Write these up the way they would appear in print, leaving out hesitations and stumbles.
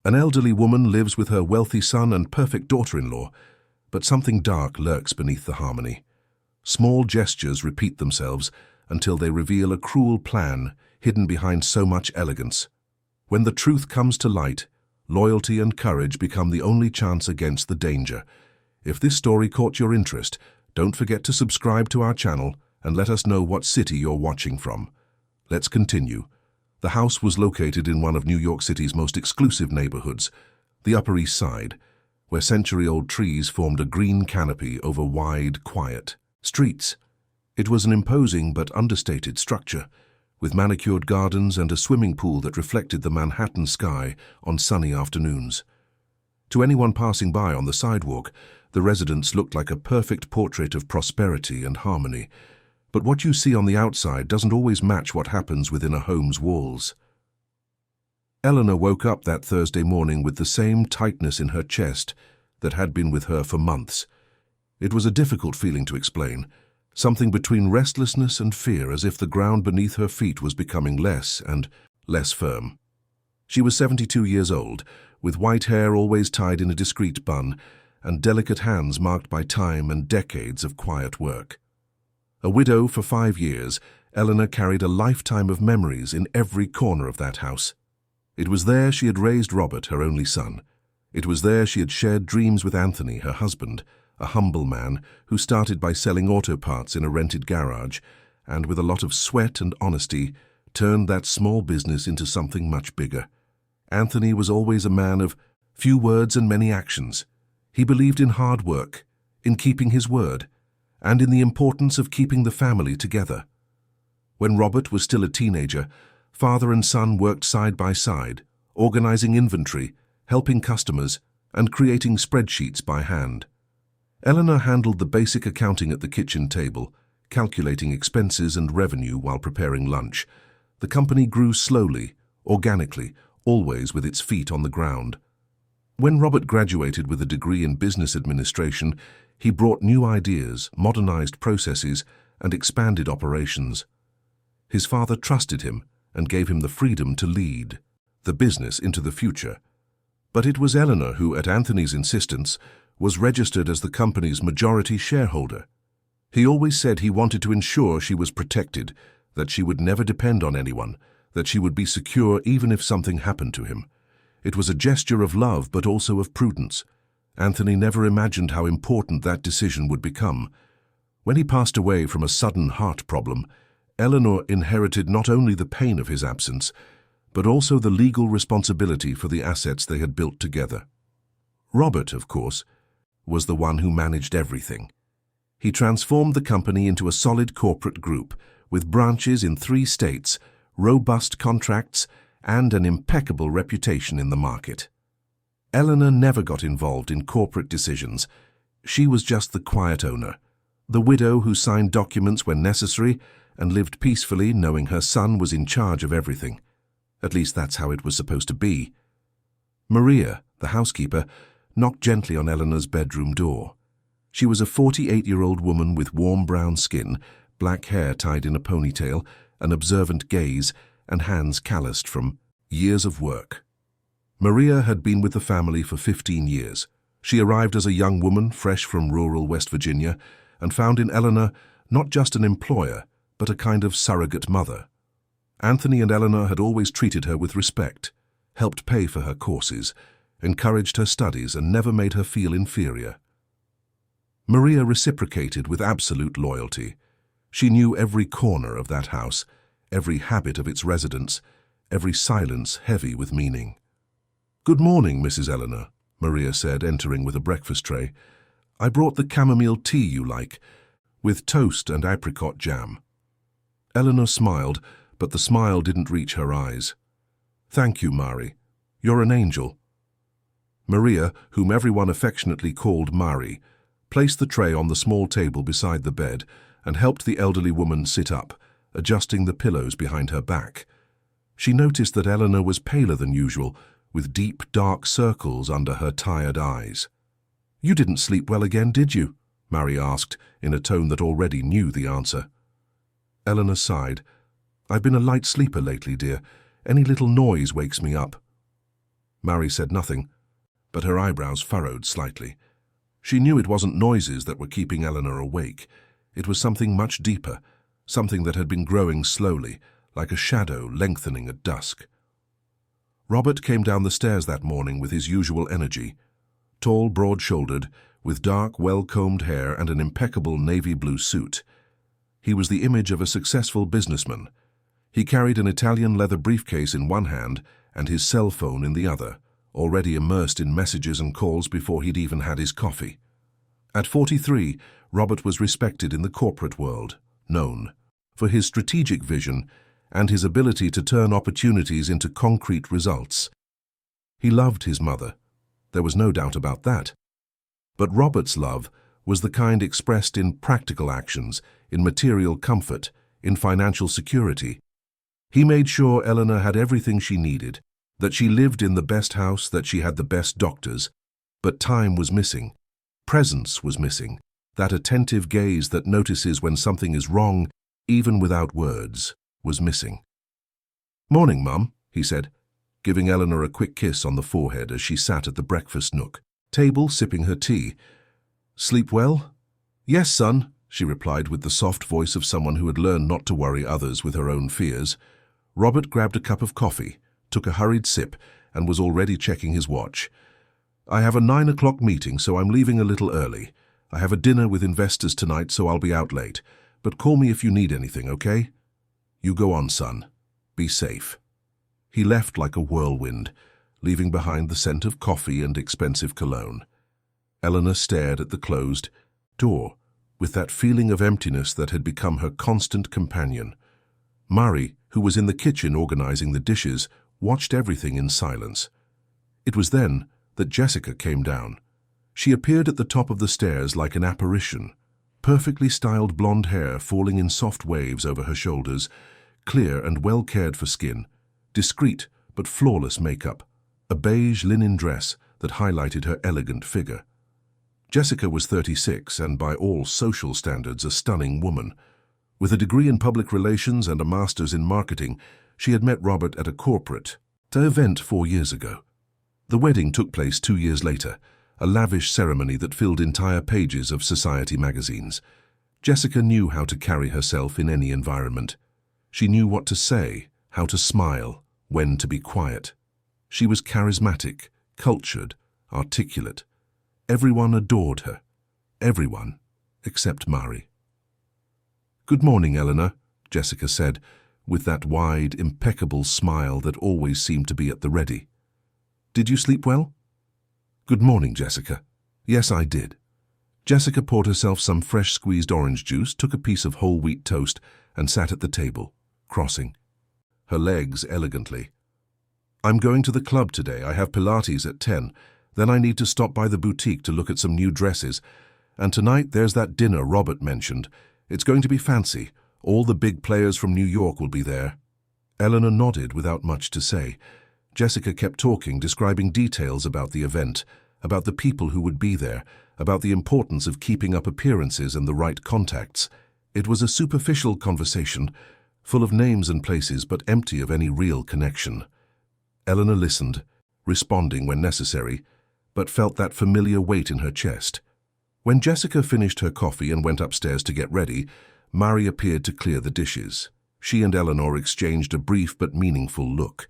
An elderly woman lives with her wealthy son and perfect daughter-in-law, but something dark lurks beneath the harmony. Small gestures repeat themselves until they reveal a cruel plan hidden behind so much elegance. When the truth comes to light, loyalty and courage become the only chance against the danger. If this story caught your interest, don't forget to subscribe to our channel and let us know what city you're watching from. Let's continue. The house was located in one of New York City's most exclusive neighborhoods, the Upper East Side, where century-old trees formed a green canopy over wide, quiet streets. It was an imposing but understated structure, with manicured gardens and a swimming pool that reflected the Manhattan sky on sunny afternoons. To anyone passing by on the sidewalk, the residence looked like a perfect portrait of prosperity and harmony. But what you see on the outside doesn't always match what happens within a home's walls. Eleanor woke up that Thursday morning with the same tightness in her chest that had been with her for months. It was a difficult feeling to explain, something between restlessness and fear, as if the ground beneath her feet was becoming less and less firm. She was 72 years old, with white hair always tied in a discreet bun, and delicate hands marked by time and decades of quiet work. A widow for 5 years, Eleanor carried a lifetime of memories in every corner of that house. It was there she had raised Robert, her only son. It was there she had shared dreams with Anthony, her husband, a humble man who started by selling auto parts in a rented garage, and with a lot of sweat and honesty, turned that small business into something much bigger. Anthony was always a man of few words and many actions. He believed in hard work, in keeping his word, and in the importance of keeping the family together. When Robert was still a teenager, father and son worked side by side, organizing inventory, helping customers, and creating spreadsheets by hand. Eleanor handled the basic accounting at the kitchen table, calculating expenses and revenue while preparing lunch. The company grew slowly, organically, always with its feet on the ground. When Robert graduated with a degree in business administration, he brought new ideas, modernized processes, and expanded operations. His father trusted him and gave him the freedom to lead the business into the future. But it was Eleanor who, at Anthony's insistence, was registered as the company's majority shareholder. He always said he wanted to ensure she was protected, that she would never depend on anyone, that she would be secure even if something happened to him. It was a gesture of love but also of prudence. Anthony never imagined how important that decision would become. When he passed away from a sudden heart problem, Eleanor inherited not only the pain of his absence, but also the legal responsibility for the assets they had built together. Robert, of course, was the one who managed everything. He transformed the company into a solid corporate group, with branches in 3 states, robust contracts, and an impeccable reputation in the market. Eleanor never got involved in corporate decisions. She was just the quiet owner, the widow who signed documents when necessary and lived peacefully knowing her son was in charge of everything. At least that's how it was supposed to be. Maria, the housekeeper, knocked gently on Eleanor's bedroom door. She was a 48-year-old woman with warm brown skin, black hair tied in a ponytail, an observant gaze, and hands calloused from years of work. Maria had been with the family for 15 years. She arrived as a young woman fresh from rural West Virginia and found in Eleanor not just an employer, but a kind of surrogate mother. Anthony and Eleanor had always treated her with respect, helped pay for her courses, encouraged her studies, and never made her feel inferior. Maria reciprocated with absolute loyalty. She knew every corner of that house, every habit of its residents, every silence heavy with meaning. "Good morning, Mrs. Eleanor," Maria said, entering with a breakfast tray. "I brought the chamomile tea you like, with toast and apricot jam." Eleanor smiled, but the smile didn't reach her eyes. "Thank you, Mari. You're an angel." Maria, whom everyone affectionately called Mari, placed the tray on the small table beside the bed and helped the elderly woman sit up, adjusting the pillows behind her back. She noticed that Eleanor was paler than usual, with deep, dark circles under her tired eyes. "You didn't sleep well again, did you?" Mari asked, in a tone that already knew the answer. Eleanor sighed. "I've been a light sleeper lately, dear. Any little noise wakes me up." Mary said nothing, but her eyebrows furrowed slightly. She knew it wasn't noises that were keeping Eleanor awake. It was something much deeper, something that had been growing slowly, like a shadow lengthening at dusk. Robert came down the stairs that morning with his usual energy. Tall, broad-shouldered, with dark, well-combed hair and an impeccable navy blue suit. He was the image of a successful businessman. He carried an Italian leather briefcase in one hand and his cell phone in the other, already immersed in messages and calls before he'd even had his coffee. At 43, Robert was respected in the corporate world, known for his strategic vision and his ability to turn opportunities into concrete results. He loved his mother. There was no doubt about that. But Robert's love was the kind expressed in practical actions, in material comfort, in financial security. He made sure Eleanor had everything she needed, that she lived in the best house, that she had the best doctors. But time was missing. Presence was missing. That attentive gaze that notices when something is wrong, even without words, was missing. "Morning, Mum," he said, giving Eleanor a quick kiss on the forehead as she sat at the breakfast nook table sipping her tea. "Sleep well?" "Yes, son," she replied with the soft voice of someone who had learned not to worry others with her own fears. Robert grabbed a cup of coffee, took a hurried sip, and was already checking his watch. "I have a 9 o'clock meeting, so I'm leaving a little early. I have a dinner with investors tonight, so I'll be out late. But call me if you need anything, okay? You go on, son. Be safe." He left like a whirlwind, leaving behind the scent of coffee and expensive cologne. Eleanor stared at the closed door, with that feeling of emptiness that had become her constant companion. Mary, who was in the kitchen organizing the dishes, watched everything in silence. It was then that Jessica came down. She appeared at the top of the stairs like an apparition, perfectly styled blonde hair falling in soft waves over her shoulders, clear and well cared for skin, discreet but flawless makeup, a beige linen dress that highlighted her elegant figure. Jessica was 36 and by all social standards a stunning woman. With a degree in public relations and a master's in marketing, she had met Robert at a corporate event 4 years ago. The wedding took place 2 years later, a lavish ceremony that filled entire pages of society magazines. Jessica knew how to carry herself in any environment. She knew what to say, how to smile, when to be quiet. She was charismatic, cultured, articulate. Everyone adored her. Everyone, except Mary. "Good morning, Eleanor," Jessica said, with that wide, impeccable smile that always seemed to be at the ready. "Did you sleep well?" "Good morning, Jessica. Yes, I did." Jessica poured herself some fresh squeezed orange juice, took a piece of whole wheat toast, and sat at the table, crossing her legs elegantly. "I'm going to the club today. I have Pilates at 10. Then I need to stop by the boutique to look at some new dresses. And tonight there's that dinner Robert mentioned. It's going to be fancy. All the big players from New York will be there." Eleanor nodded without much to say. Jessica kept talking, describing details about the event, about the people who would be there, about the importance of keeping up appearances and the right contacts. It was a superficial conversation, full of names and places but empty of any real connection. Eleanor listened, responding when necessary, but felt that familiar weight in her chest. When Jessica finished her coffee and went upstairs to get ready, Mary appeared to clear the dishes. She and Eleanor exchanged a brief but meaningful look.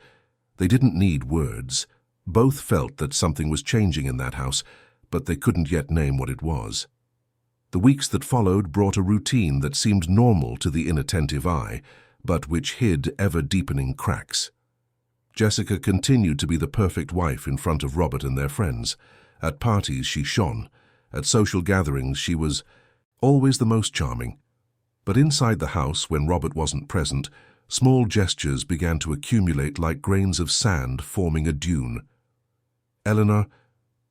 They didn't need words. Both felt that something was changing in that house, but they couldn't yet name what it was. The weeks that followed brought a routine that seemed normal to the inattentive eye, but which hid ever-deepening cracks. Jessica continued to be the perfect wife in front of Robert and their friends. At parties she shone. At social gatherings she was always the most charming. But inside the house, when Robert wasn't present, small gestures began to accumulate like grains of sand forming a dune. "Eleanor,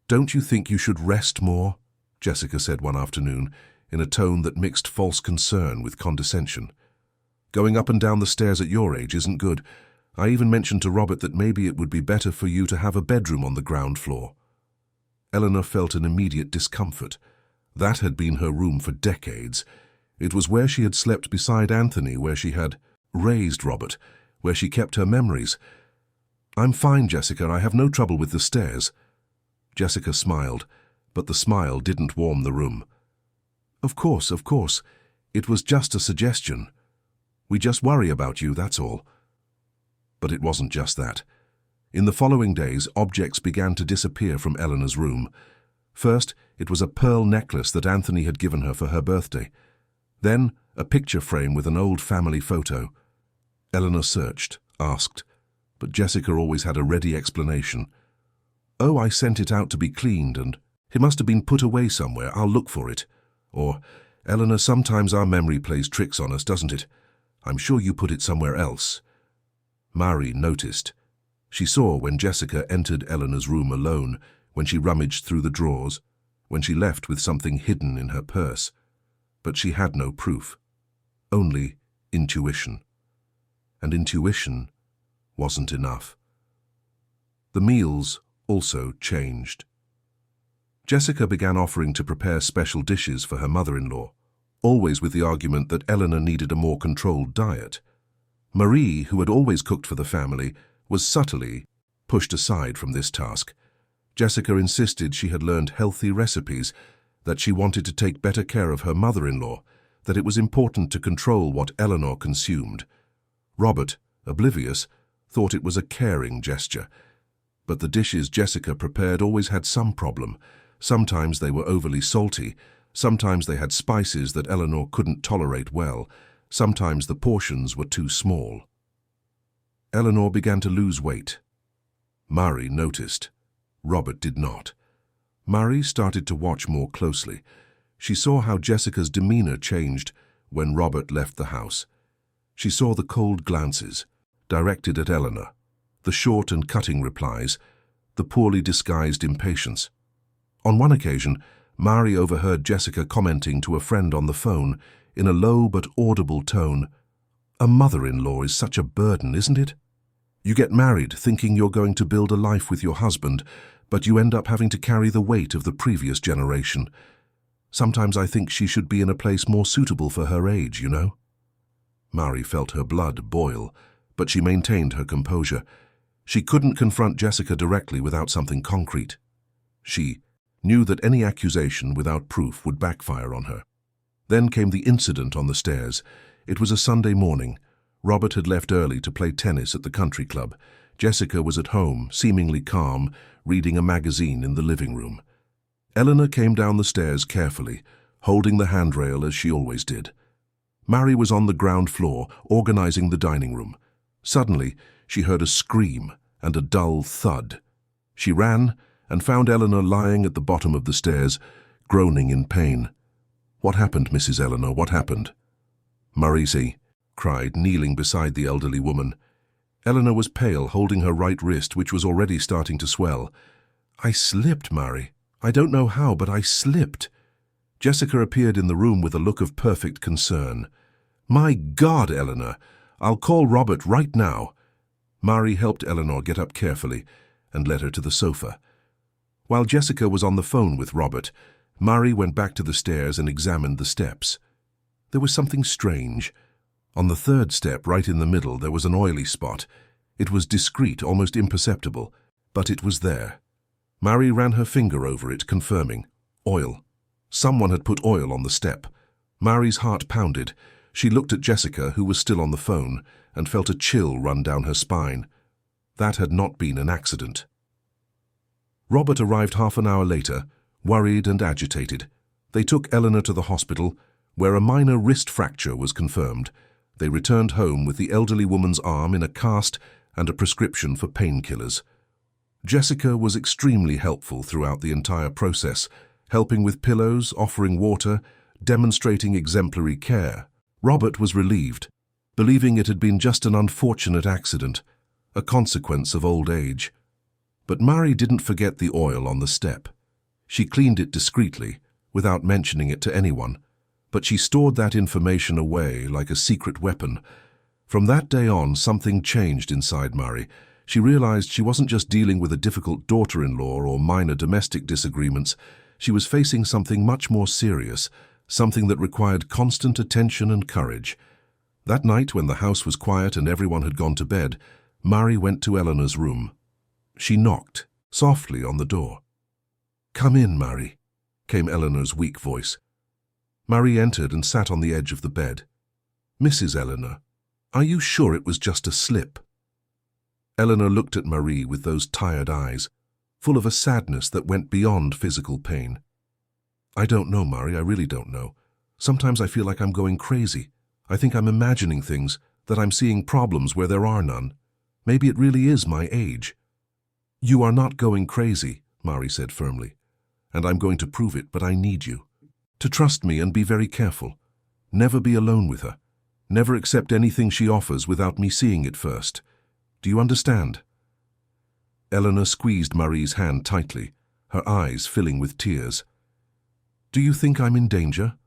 don't you think you should rest more?" Jessica said one afternoon, in a tone that mixed false concern with condescension. "Going up and down the stairs at your age isn't good. I even mentioned to Robert that maybe it would be better for you to have a bedroom on the ground floor." Eleanor felt an immediate discomfort. That had been her room for decades. It was where she had slept beside Anthony, where she had raised Robert, where she kept her memories. "I'm fine, Jessica. I have no trouble with the stairs." Jessica smiled, but the smile didn't warm the room. Of course. It was just a suggestion. We just worry about you, that's all." But it wasn't just that. In the following days, objects began to disappear from Eleanor's room. First, it was a pearl necklace that Anthony had given her for her birthday. Then, a picture frame with an old family photo. Eleanor searched, asked, but Jessica always had a ready explanation. "Oh, I sent it out to be cleaned, and it must have been put away somewhere. I'll look for it." Or, "Eleanor, sometimes our memory plays tricks on us, doesn't it? I'm sure you put it somewhere else." Mary noticed. She saw when Jessica entered Eleanor's room alone, when she rummaged through the drawers, when she left with something hidden in her purse. But she had no proof, only intuition. And intuition wasn't enough. The meals also changed. Jessica began offering to prepare special dishes for her mother-in-law, always with the argument that Eleanor needed a more controlled diet. Marie, who had always cooked for the family, was subtly pushed aside from this task. Jessica insisted she had learned healthy recipes, that she wanted to take better care of her mother-in-law, that it was important to control what Eleanor consumed. Robert, oblivious, thought it was a caring gesture. But the dishes Jessica prepared always had some problem. Sometimes they were overly salty, sometimes they had spices that Eleanor couldn't tolerate well, sometimes the portions were too small. Eleanor began to lose weight. Mary noticed. Robert did not. Mary started to watch more closely. She saw how Jessica's demeanor changed when Robert left the house. She saw the cold glances, directed at Eleanor, the short and cutting replies, the poorly disguised impatience. On one occasion, Mary overheard Jessica commenting to a friend on the phone, in a low but audible tone, "A mother-in-law is such a burden, isn't it? You get married thinking you're going to build a life with your husband, but you end up having to carry the weight of the previous generation. Sometimes I think she should be in a place more suitable for her age, you know." Mary felt her blood boil, but she maintained her composure. She couldn't confront Jessica directly without something concrete. She knew that any accusation without proof would backfire on her. Then came the incident on the stairs. It was a Sunday morning. Robert had left early to play tennis at the country club. Jessica was at home, seemingly calm, reading a magazine in the living room. Eleanor came down the stairs carefully, holding the handrail as she always did. Mary was on the ground floor, organizing the dining room. Suddenly, she heard a scream and a dull thud. She ran and found Eleanor lying at the bottom of the stairs, groaning in pain. "What happened, Mrs. Eleanor? What happened?" "Maurice," cried, kneeling beside the elderly woman. Eleanor was pale, holding her right wrist, which was already starting to swell. "I slipped, Mary. I don't know how, but I slipped." Jessica appeared in the room with a look of perfect concern. "My God, Eleanor! I'll call Robert right now." Mary helped Eleanor get up carefully and led her to the sofa. While Jessica was on the phone with Robert, Mary went back to the stairs and examined the steps. There was something strange. On the third step, right in the middle, there was an oily spot. It was discreet, almost imperceptible, but it was there. Mary ran her finger over it, confirming. Oil. Someone had put oil on the step. Mary's heart pounded. She looked at Jessica, who was still on the phone, and felt a chill run down her spine. That had not been an accident. Robert arrived half an hour later, worried and agitated. They took Eleanor to the hospital, where a minor wrist fracture was confirmed. They returned home with the elderly woman's arm in a cast and a prescription for painkillers. Jessica was extremely helpful throughout the entire process, helping with pillows, offering water, demonstrating exemplary care. Robert was relieved, believing it had been just an unfortunate accident, a consequence of old age. But Mary didn't forget the oil on the step. She cleaned it discreetly, without mentioning it to anyone, but she stored that information away like a secret weapon. From that day on, something changed inside Mary. She realized she wasn't just dealing with a difficult daughter-in-law or minor domestic disagreements. She was facing something much more serious, something that required constant attention and courage. That night, when the house was quiet and everyone had gone to bed, Marie went to Eleanor's room. She knocked softly on the door. "Come in, Marie," came Eleanor's weak voice. Marie entered and sat on the edge of the bed. "Mrs. Eleanor, are you sure it was just a slip?" Eleanor looked at Marie with those tired eyes, full of a sadness that went beyond physical pain. "I don't know, Marie, I really don't know. Sometimes I feel like I'm going crazy. I think I'm imagining things, that I'm seeing problems where there are none. Maybe it really is my age." "You are not going crazy," Marie said firmly, "and I'm going to prove it, but I need you to trust me and be very careful. Never be alone with her. Never accept anything she offers without me seeing it first. Do you understand?" Eleanor squeezed Marie's hand tightly, her eyes filling with tears. "Do you think I'm in danger?"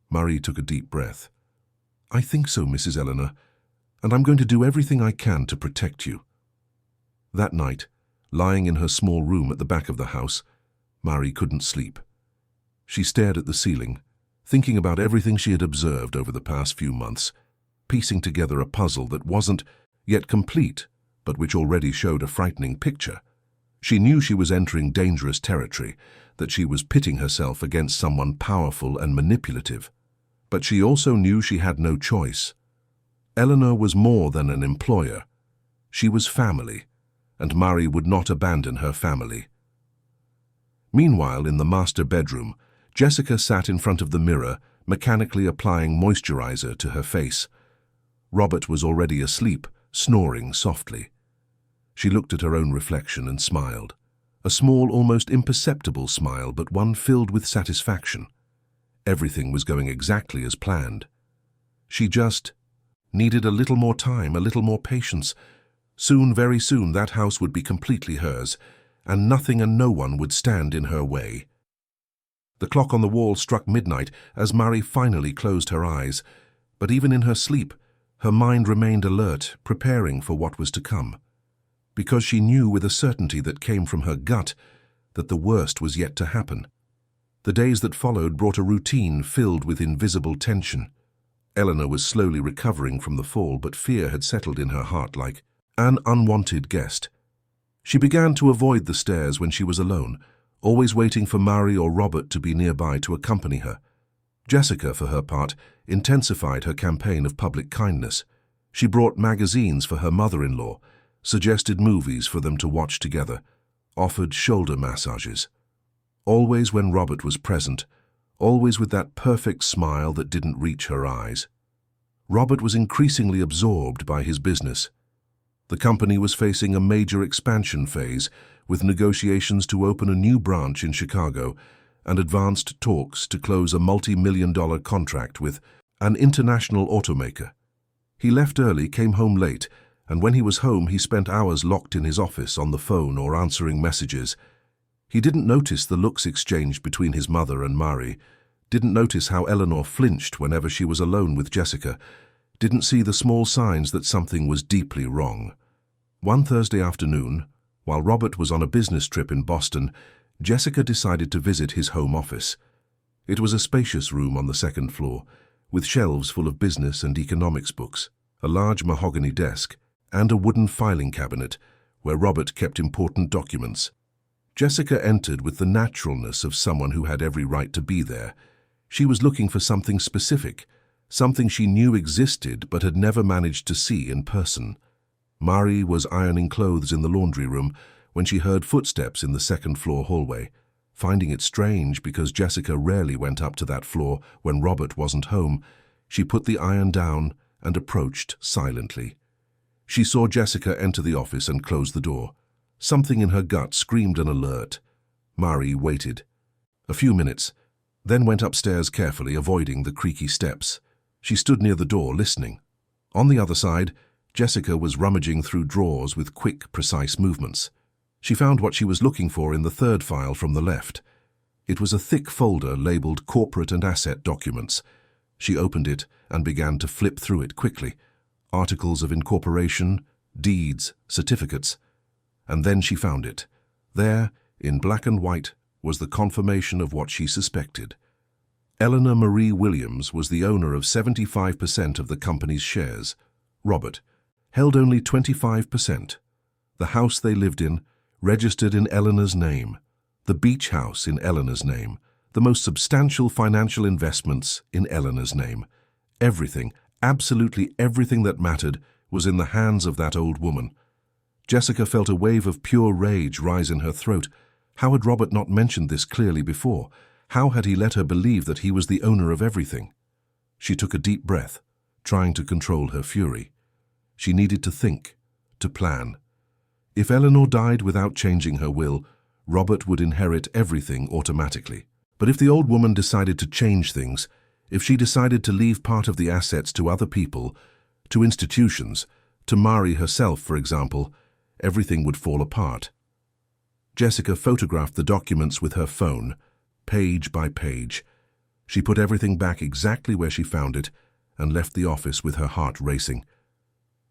Marie took a deep breath. "I think so, Mrs. Eleanor, and I'm going to do everything I can to protect you." That night, lying in her small room at the back of the house, Marie couldn't sleep. She stared at the ceiling, thinking about everything she had observed over the past few months, piecing together a puzzle that wasn't yet complete, but which already showed a frightening picture. She knew she was entering dangerous territory, that she was pitting herself against someone powerful and manipulative. But she also knew she had no choice. Eleanor was more than an employer. She was family, and Marie would not abandon her family. Meanwhile, in the master bedroom, Jessica sat in front of the mirror, mechanically applying moisturizer to her face. Robert was already asleep, snoring softly. She looked at her own reflection and smiled. A small, almost imperceptible smile, but one filled with satisfaction. Everything was going exactly as planned. She just needed a little more time, a little more patience. Soon, very soon, that house would be completely hers, and nothing and no one would stand in her way. The clock on the wall struck midnight as Marie finally closed her eyes, but even in her sleep, her mind remained alert, preparing for what was to come. Because she knew with a certainty that came from her gut that the worst was yet to happen. The days that followed brought a routine filled with invisible tension. Eleanor was slowly recovering from the fall, but fear had settled in her heart like an unwanted guest. She began to avoid the stairs when she was alone, always waiting for Marie or Robert to be nearby to accompany her. Jessica, for her part, intensified her campaign of public kindness. She brought magazines for her mother-in-law, suggested movies for them to watch together, offered shoulder massages. Always when Robert was present, always with that perfect smile that didn't reach her eyes. Robert was increasingly absorbed by his business. The company was facing a major expansion phase, with negotiations to open a new branch in Chicago and advanced talks to close a multi-million-dollar contract with an international automaker. He left early, came home late, and when he was home he spent hours locked in his office on the phone or answering messages. He didn't notice the looks exchanged between his mother and Marie, didn't notice how Eleanor flinched whenever she was alone with Jessica, didn't see the small signs that something was deeply wrong. One Thursday afternoon, while Robert was on a business trip in Boston, Jessica decided to visit his home office. It was a spacious room on the second floor, with shelves full of business and economics books, a large mahogany desk, and a wooden filing cabinet where Robert kept important documents. Jessica entered with the naturalness of someone who had every right to be there. She was looking for something specific, something she knew existed but had never managed to see in person. Marie was ironing clothes in the laundry room when she heard footsteps in the second-floor hallway. Finding it strange because Jessica rarely went up to that floor when Robert wasn't home, she put the iron down and approached silently. She saw Jessica enter the office and close the door. Something in her gut screamed an alert. Marie waited. A few minutes, then went upstairs carefully, avoiding the creaky steps. She stood near the door, listening. On the other side, Jessica was rummaging through drawers with quick, precise movements. She found what she was looking for in the third file from the left. It was a thick folder labeled Corporate and Asset Documents. She opened it and began to flip through it quickly. Articles of incorporation, deeds, certificates. And then she found it. There, in black and white, was the confirmation of what she suspected. Eleanor Marie Williams was the owner of 75% of the company's shares. Robert, held only 25%. The house they lived in, registered in Eleanor's name. The beach house in Eleanor's name. The most substantial financial investments in Eleanor's name. Everything, absolutely everything that mattered, was in the hands of that old woman. Jessica felt a wave of pure rage rise in her throat. How had Robert not mentioned this clearly before? How had he let her believe that he was the owner of everything? She took a deep breath, trying to control her fury. She needed to think, to plan. If Eleanor died without changing her will, Robert would inherit everything automatically. But if the old woman decided to change things, if she decided to leave part of the assets to other people, to institutions, to Mari herself, for example, everything would fall apart. Jessica photographed the documents with her phone, page by page. She put everything back exactly where she found it and left the office with her heart racing.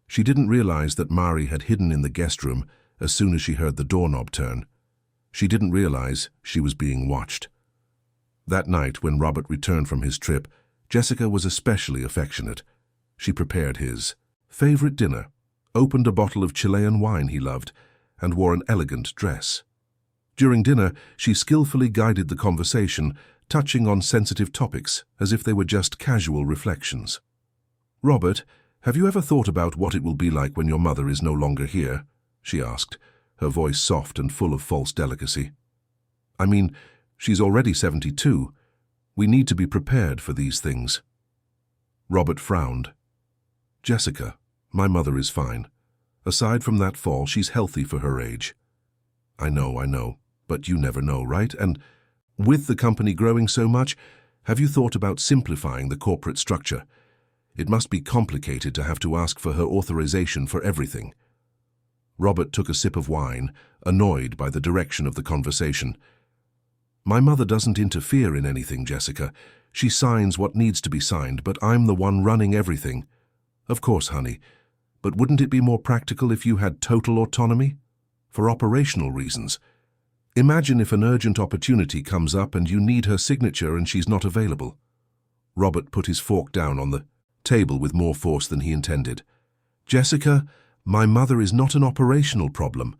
She didn't realize that Mari had hidden in the guest room as soon as she heard the doorknob turn. She didn't realize she was being watched. That night, when Robert returned from his trip, Jessica was especially affectionate. She prepared his favorite dinner, opened a bottle of Chilean wine he loved, and wore an elegant dress. During dinner, she skillfully guided the conversation, touching on sensitive topics as if they were just casual reflections. "Robert, have you ever thought about what it will be like when your mother is no longer here?" she asked, her voice soft and full of false delicacy. "I mean, she's already 72. We need to be prepared for these things." Robert frowned. "Jessica, my mother is fine. Aside from that fall, she's healthy for her age." I know, but you never know, right? And with the company growing so much, have you thought about simplifying the corporate structure? It must be complicated to have to ask for her authorization for everything." Robert took a sip of wine, annoyed by the direction of the conversation. "My mother doesn't interfere in anything, Jessica. She signs what needs to be signed, but I'm the one running everything." "Of course, honey. But wouldn't it be more practical if you had total autonomy? For operational reasons. Imagine if an urgent opportunity comes up and you need her signature and she's not available." Robert put his fork down on the table with more force than he intended. "Jessica, my mother is not an operational problem,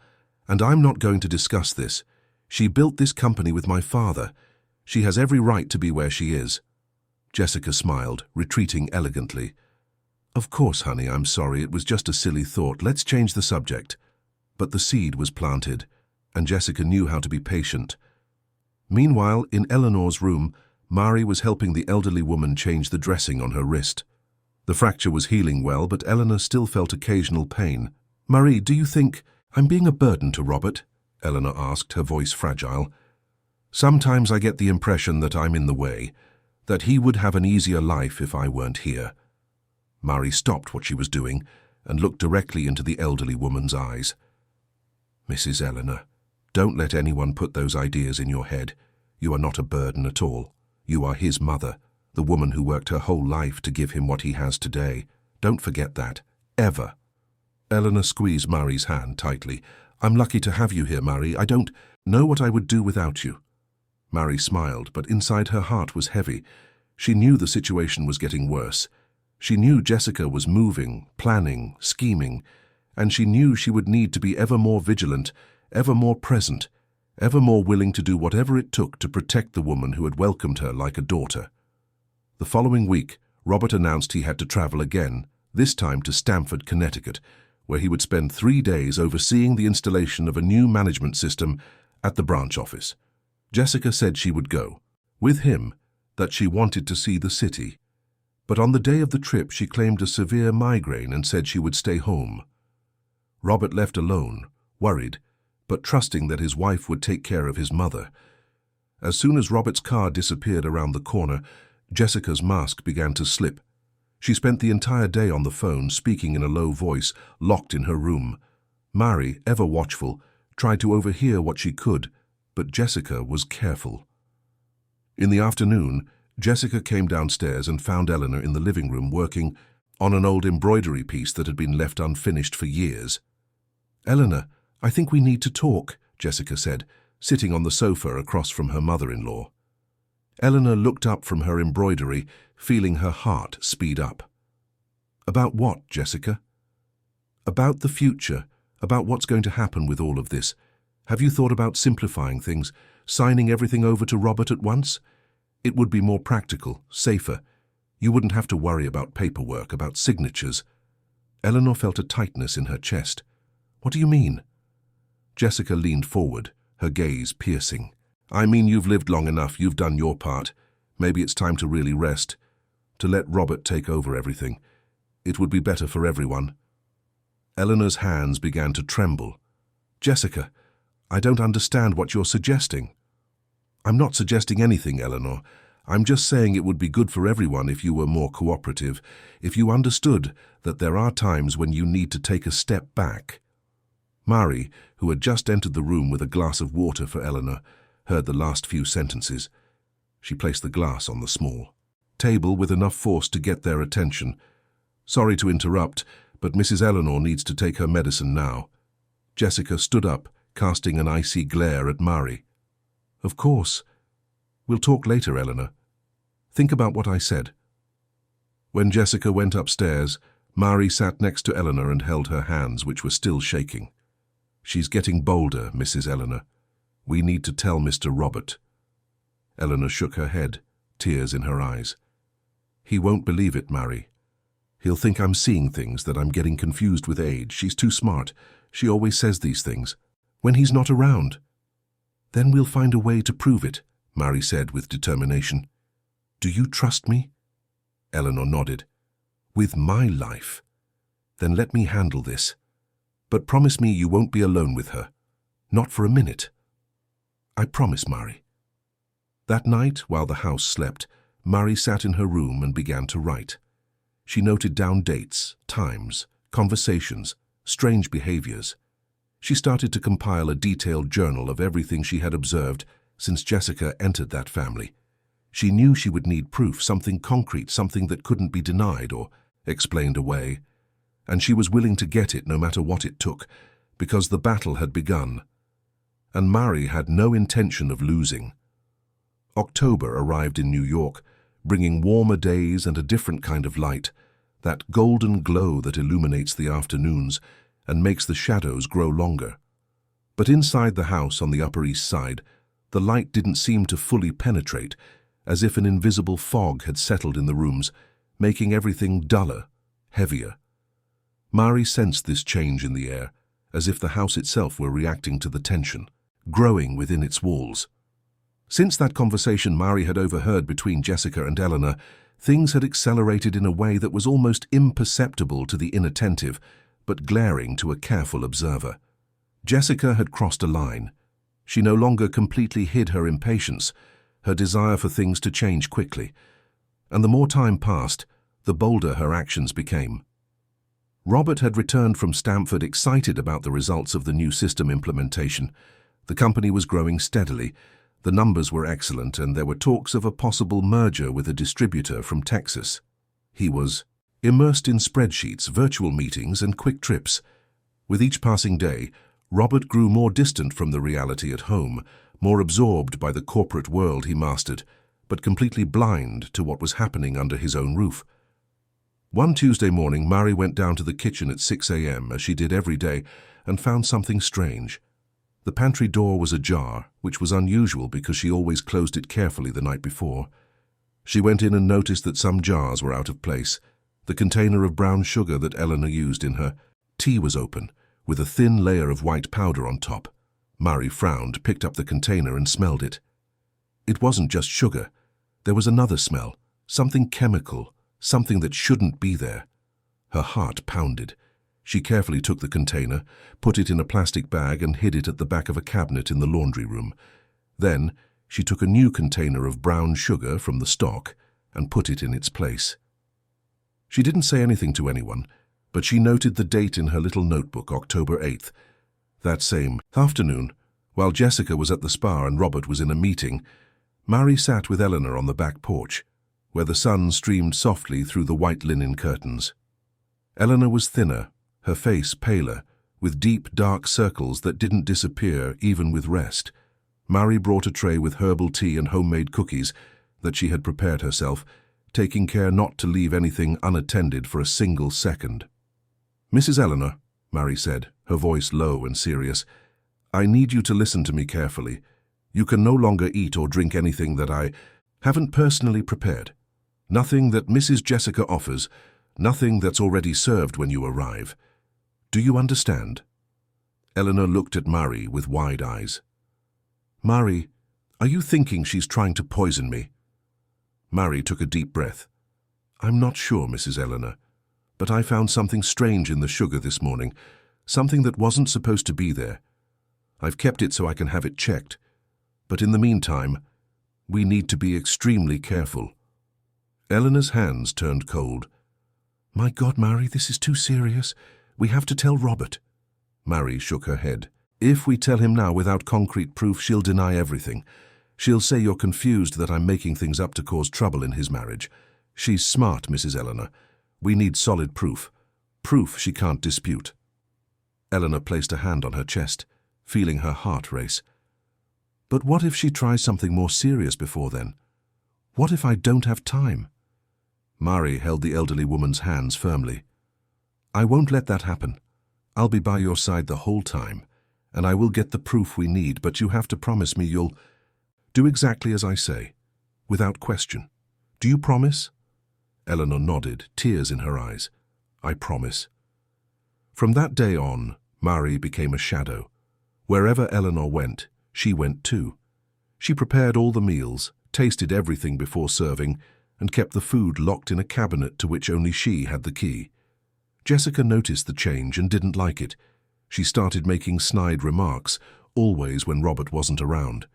and I'm not going to discuss this. She built this company with my father. She has every right to be where she is." Jessica smiled, retreating elegantly. "Of course, honey, I'm sorry. It was just a silly thought. Let's change the subject." But the seed was planted, and Jessica knew how to be patient. Meanwhile, in Eleanor's room, Mari was helping the elderly woman change the dressing on her wrist. The fracture was healing well, but Eleanor still felt occasional pain. "Marie, do you think I'm being a burden to Robert?" Eleanor asked, her voice fragile. "Sometimes I get the impression that I'm in the way, that he would have an easier life if I weren't here." Mari stopped what she was doing and looked directly into the elderly woman's eyes. "Mrs. Eleanor, don't let anyone put those ideas in your head. You are not a burden at all. You are his mother, the woman who worked her whole life to give him what he has today. Don't forget that, ever." Eleanor squeezed Mari's hand tightly. "I'm lucky to have you here, Mari. I don't know what I would do without you." Mari smiled, but inside her heart was heavy. She knew the situation was getting worse. She knew Jessica was moving, planning, scheming, and she knew she would need to be ever more vigilant, ever more present, ever more willing to do whatever it took to protect the woman who had welcomed her like a daughter. The following week, Robert announced he had to travel again, this time to Stamford, Connecticut, where he would spend 3 days overseeing the installation of a new management system at the branch office. Jessica said she would go, with him, that she wanted to see the city. But on the day of the trip, she claimed a severe migraine and said she would stay home. Robert left alone, worried, but trusting that his wife would take care of his mother. As soon as Robert's car disappeared around the corner, Jessica's mask began to slip. She spent the entire day on the phone, speaking in a low voice, locked in her room. Mari, ever watchful, tried to overhear what she could, but Jessica was careful. In the afternoon, Jessica came downstairs and found Eleanor in the living room working on an old embroidery piece that had been left unfinished for years. "Eleanor, I think we need to talk," Jessica said, sitting on the sofa across from her mother-in-law. Eleanor looked up from her embroidery, feeling her heart speed up. "About what, Jessica?" About the future, about what's going to happen with all of this. Have you thought about simplifying things, signing everything over to Robert at once? It would be more practical, safer. You wouldn't have to worry about paperwork, about signatures. Eleanor felt a tightness in her chest. What do you mean? Jessica leaned forward, her gaze piercing. I mean, you've lived long enough, you've done your part. Maybe it's time to really rest, to let Robert take over everything. It would be better for everyone. Eleanor's hands began to tremble. Jessica, I don't understand what you're suggesting. I'm not suggesting anything, Eleanor. I'm just saying it would be good for everyone if you were more cooperative, if you understood that there are times when you need to take a step back. Mari, who had just entered the room with a glass of water for Eleanor, heard the last few sentences. She placed the glass on the small table with enough force to get their attention. Sorry to interrupt, but Mrs. Eleanor needs to take her medicine now. Jessica stood up, casting an icy glare at Mari. Of course. We'll talk later, Eleanor. Think about what I said. When Jessica went upstairs, Mari sat next to Eleanor and held her hands, which were still shaking. She's getting bolder, Mrs. Eleanor. We need to tell Mr. Robert. Eleanor shook her head, tears in her eyes. He won't believe it, Mari. He'll think I'm seeing things, that I'm getting confused with age. She's too smart. She always says these things. When he's not around. Then we'll find a way to prove it, Mari said with determination. Do you trust me? Eleanor nodded. With my life. Then let me handle this. But promise me you won't be alone with her. Not for a minute. I promise, Mari. That night, while the house slept, Mari sat in her room and began to write. She noted down dates, times, conversations, strange behaviors. She started to compile a detailed journal of everything she had observed since Jessica entered that family. She knew she would need proof, something concrete, something that couldn't be denied or explained away. And she was willing to get it no matter what it took, because the battle had begun. And Mari had no intention of losing. October arrived in New York, bringing warmer days and a different kind of light, that golden glow that illuminates the afternoons and makes the shadows grow longer. But inside the house on the Upper East Side, the light didn't seem to fully penetrate, as if an invisible fog had settled in the rooms, making everything duller, heavier. Mari sensed this change in the air, as if the house itself were reacting to the tension, growing within its walls. Since that conversation Mari had overheard between Jessica and Eleanor, things had accelerated in a way that was almost imperceptible to the inattentive, but glaring to a careful observer. Jessica had crossed a line. She no longer completely hid her impatience, her desire for things to change quickly. And the more time passed, the bolder her actions became. Robert had returned from Stamford excited about the results of the new system implementation. The company was growing steadily. The numbers were excellent, and there were talks of a possible merger with a distributor from Texas. He was immersed in spreadsheets, virtual meetings, and quick trips. With each passing day, Robert grew more distant from the reality at home, more absorbed by the corporate world he mastered, but completely blind to what was happening under his own roof. One Tuesday morning, Mari went down to the kitchen at 6 a.m., as she did every day, and found something strange. The pantry door was ajar, which was unusual because she always closed it carefully the night before. She went in and noticed that some jars were out of place. The container of brown sugar that Eleanor used in her tea was open, with a thin layer of white powder on top. Mari frowned, picked up the container and smelled it. It wasn't just sugar. There was another smell, something chemical, something that shouldn't be there. Her heart pounded. She carefully took the container, put it in a plastic bag and hid it at the back of a cabinet in the laundry room. Then she took a new container of brown sugar from the stock and put it in its place. She didn't say anything to anyone, but she noted the date in her little notebook, October 8th. That same afternoon, while Jessica was at the spa and Robert was in a meeting, Mari sat with Eleanor on the back porch, where the sun streamed softly through the white linen curtains. Eleanor was thinner, her face paler, with deep, dark circles that didn't disappear even with rest. Mari brought a tray with herbal tea and homemade cookies that she had prepared herself, taking care not to leave anything unattended for a single second. Mrs. Eleanor, Mary said, her voice low and serious. "I need you to listen to me carefully. You can no longer eat or drink anything that I haven't personally prepared. Nothing that Mrs. Jessica offers, nothing that's already served when you arrive. Do you understand?" Eleanor looked at Mary with wide eyes. "Mary, are you thinking she's trying to poison me?" Mary took a deep breath. "I'm not sure, Mrs. Eleanor, but I found something strange in the sugar this morning, something that wasn't supposed to be there. I've kept it so I can have it checked, but in the meantime, we need to be extremely careful." Eleanor's hands turned cold. "My God, Mary, this is too serious. We have to tell Robert." Mary shook her head. "If we tell him now without concrete proof, she'll deny everything. She'll say you're confused, that I'm making things up to cause trouble in his marriage. She's smart, Mrs. Eleanor. We need solid proof. Proof she can't dispute." Eleanor placed a hand on her chest, feeling her heart race. "But what if she tries something more serious before then? What if I don't have time?" Mary held the elderly woman's hands firmly. "I won't let that happen. I'll be by your side the whole time, and I will get the proof we need, but you have to promise me you'll do exactly as I say, without question. Do you promise?" Eleanor nodded, tears in her eyes. "I promise." From that day on, Mary became a shadow. Wherever Eleanor went, she went too. She prepared all the meals, tasted everything before serving, and kept the food locked in a cabinet to which only she had the key. Jessica noticed the change and didn't like it. She started making snide remarks, always when Robert wasn't around.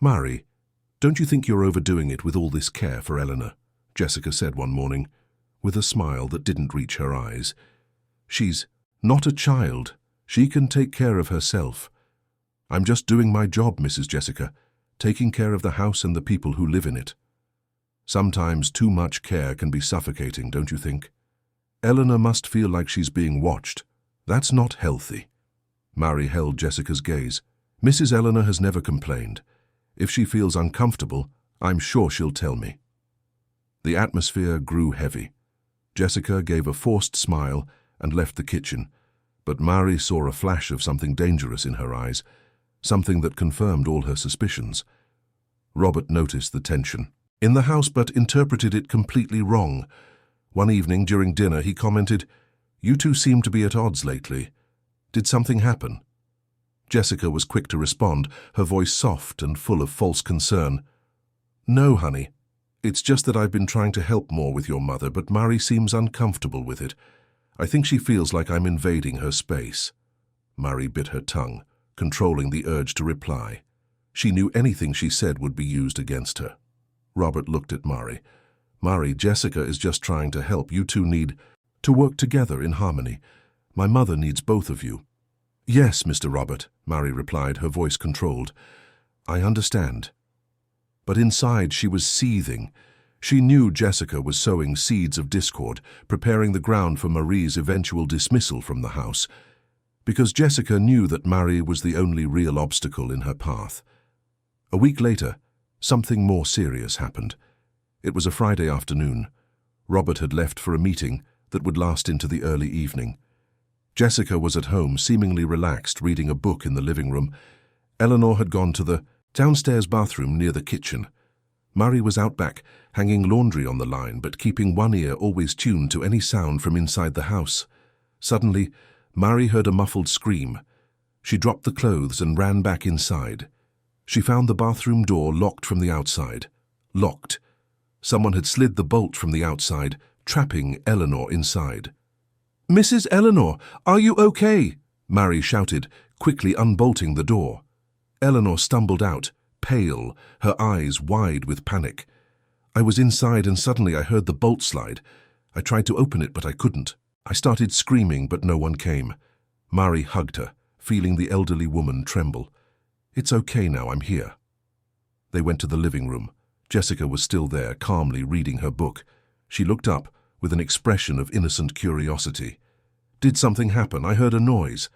"Mary, don't you think you're overdoing it with all this care for Eleanor?" Jessica said one morning, with a smile that didn't reach her eyes. "She's not a child. She can take care of herself. I'm just doing my job, Mrs. Jessica, taking care of the house and the people who live in it. Sometimes too much care can be suffocating, don't you think? Eleanor must feel like she's being watched. That's not healthy." Mary held Jessica's gaze. "Mrs. Eleanor has never complained. If she feels uncomfortable, I'm sure she'll tell me." The atmosphere grew heavy. Jessica gave a forced smile and left the kitchen, but Mary saw a flash of something dangerous in her eyes, something that confirmed all her suspicions. Robert noticed the tension in the house but interpreted it completely wrong. One evening during dinner he commented, "You two seem to be at odds lately. Did something happen?" Jessica was quick to respond, her voice soft and full of false concern. "No, honey. It's just that I've been trying to help more with your mother, but Mary seems uncomfortable with it. I think she feels like I'm invading her space." Mary bit her tongue, controlling the urge to reply. She knew anything she said would be used against her. Robert looked at Mary. "Mary, Jessica is just trying to help. You two need to work together in harmony. My mother needs both of you." "Yes, Mr. Robert," Mary replied, her voice controlled. "I understand." But inside she was seething. She knew Jessica was sowing seeds of discord, preparing the ground for Marie's eventual dismissal from the house, because Jessica knew that Mary was the only real obstacle in her path. A week later, something more serious happened. It was a Friday afternoon. Robert had left for a meeting that would last into the early evening. Jessica was at home, seemingly relaxed, reading a book in the living room. Eleanor had gone to the downstairs bathroom near the kitchen. Mary was out back, hanging laundry on the line, but keeping one ear always tuned to any sound from inside the house. Suddenly, Mary heard a muffled scream. She dropped the clothes and ran back inside. She found the bathroom door locked from the outside. Locked. Someone had slid the bolt from the outside, trapping Eleanor inside. "Mrs. Eleanor, are you okay?" Mary shouted, quickly unbolting the door. Eleanor stumbled out, pale, her eyes wide with panic. "I was inside and suddenly I heard the bolt slide. I tried to open it, but I couldn't. I started screaming, but no one came." Mary hugged her, feeling the elderly woman tremble. "It's okay now, I'm here." They went to the living room. Jessica was still there, calmly reading her book. She looked up with an expression of innocent curiosity. "Did something happen? I heard a noise."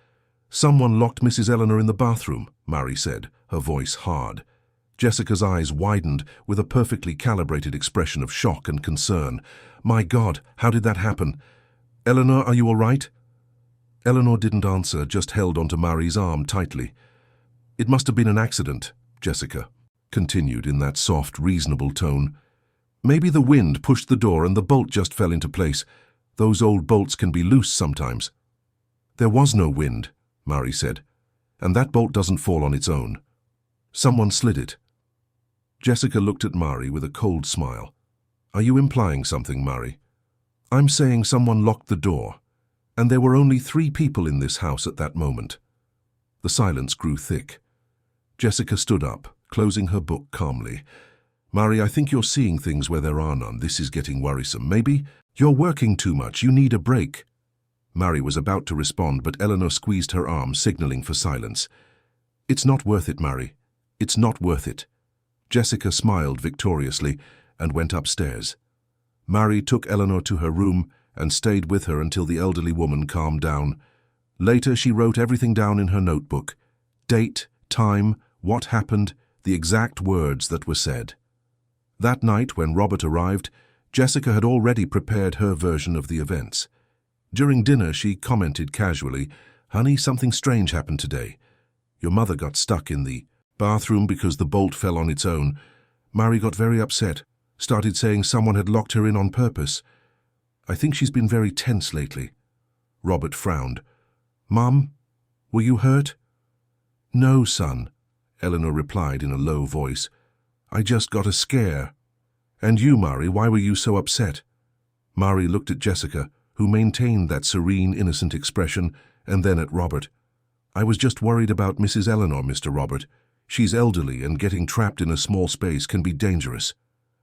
"Someone locked Mrs. Eleanor in the bathroom," Mary said, her voice hard. Jessica's eyes widened with a perfectly calibrated expression of shock and concern. "My God, how did that happen? Eleanor, are you all right?" Eleanor didn't answer, just held onto Marie's arm tightly. "It must have been an accident," Jessica continued in that soft, reasonable tone. "Maybe the wind pushed the door and the bolt just fell into place. Those old bolts can be loose sometimes." "There was no wind," Marie said, "and that bolt doesn't fall on its own. Someone slid it." Jessica looked at Marie with a cold smile. "Are you implying something, Marie?" "I'm saying someone locked the door, and there were only 3 people in this house at that moment." The silence grew thick. Jessica stood up, closing her book calmly. "Marie, I think you're seeing things where there are none. This is getting worrisome. Maybe you're working too much. You need a break." Marie was about to respond, but Eleanor squeezed her arm, signaling for silence. "It's not worth it, Marie. It's not worth it." Jessica smiled victoriously and went upstairs. Marie took Eleanor to her room and stayed with her until the elderly woman calmed down. Later, she wrote everything down in her notebook: date, time, what happened, the exact words that were said. That night, when Robert arrived, Jessica had already prepared her version of the events. During dinner, she commented casually, "Honey, something strange happened today. Your mother got stuck in the bathroom because the bolt fell on its own. Marie got very upset, started saying someone had locked her in on purpose. I think she's been very tense lately." Robert frowned. "Mom, were you hurt?" "No, son," Eleanor replied in a low voice. "I just got a scare." "And you, Marie, why were you so upset?" Marie looked at Jessica, who maintained that serene, innocent expression, and then at Robert. "I was just worried about Mrs. Eleanor, Mr. Robert. She's elderly, and getting trapped in a small space can be dangerous."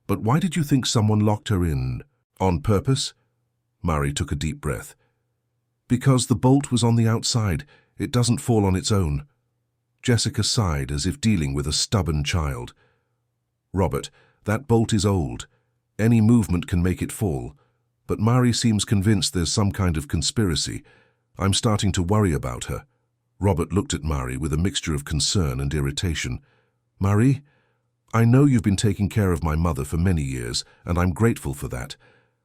"But why did you think someone locked her in? On purpose?" Marie took a deep breath. "Because the bolt was on the outside. It doesn't fall on its own." Jessica sighed, as if dealing with a stubborn child. "Robert, that bolt is old. Any movement can make it fall. But Marie seems convinced there's some kind of conspiracy. I'm starting to worry about her." Robert looked at Marie with a mixture of concern and irritation. "Marie, I know you've been taking care of my mother for many years, and I'm grateful for that.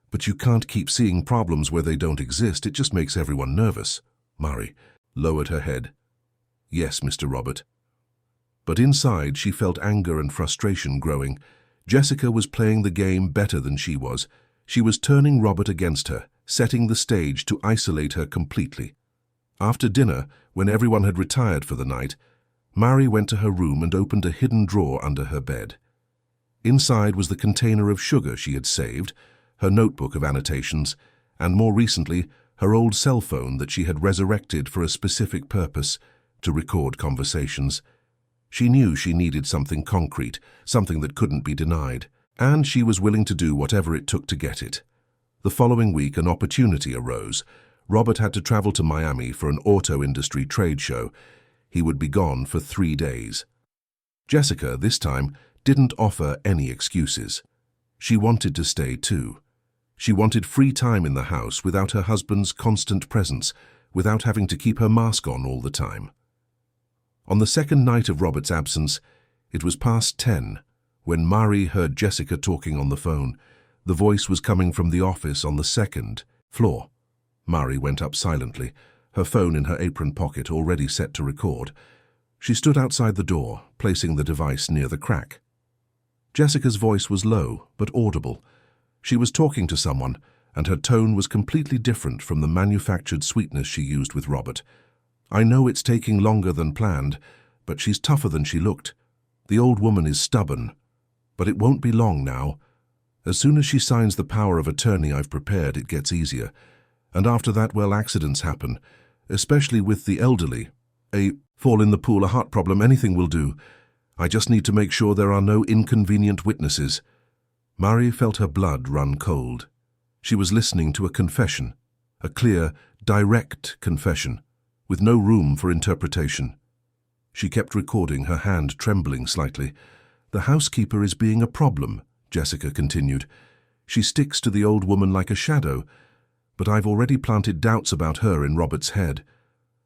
But you can't keep seeing problems where they don't exist. It just makes everyone nervous." Marie lowered her head. "Yes, Mr. Robert." But inside, she felt anger and frustration growing. Jessica was playing the game better than she was. She was turning Robert against her, setting the stage to isolate her completely. After dinner, when everyone had retired for the night, Marie went to her room and opened a hidden drawer under her bed. Inside was the container of sugar she had saved, her notebook of annotations, and more recently, her old cell phone that she had resurrected for a specific purpose, to record conversations. She knew she needed something concrete, something that couldn't be denied, and she was willing to do whatever it took to get it. The following week, an opportunity arose. Robert had to travel to Miami for an auto industry trade show. He would be gone for 3 days. Jessica, this time, didn't offer any excuses. She wanted to stay too. She wanted free time in the house without her husband's constant presence, without having to keep her mask on all the time. On the second night of Robert's absence, it was past 10, when Marie heard Jessica talking on the phone. The voice was coming from the office on the 2nd floor. Marie went up silently, her phone in her apron pocket, already set to record. She stood outside the door, placing the device near the crack. Jessica's voice was low, but audible. She was talking to someone, and her tone was completely different from the manufactured sweetness she used with Robert. "I know it's taking longer than planned, but she's tougher than she looked. The old woman is stubborn. But it won't be long now. As soon as she signs the power of attorney I've prepared, it gets easier. And after that, well, accidents happen, especially with the elderly. A fall in the pool, a heart problem, anything will do. I just need to make sure there are no inconvenient witnesses." Marie felt her blood run cold. She was listening to a confession, a clear, direct confession, with no room for interpretation. She kept recording, her hand trembling slightly. "The housekeeper is being a problem," Jessica continued. "She sticks to the old woman like a shadow, but I've already planted doubts about her in Robert's head.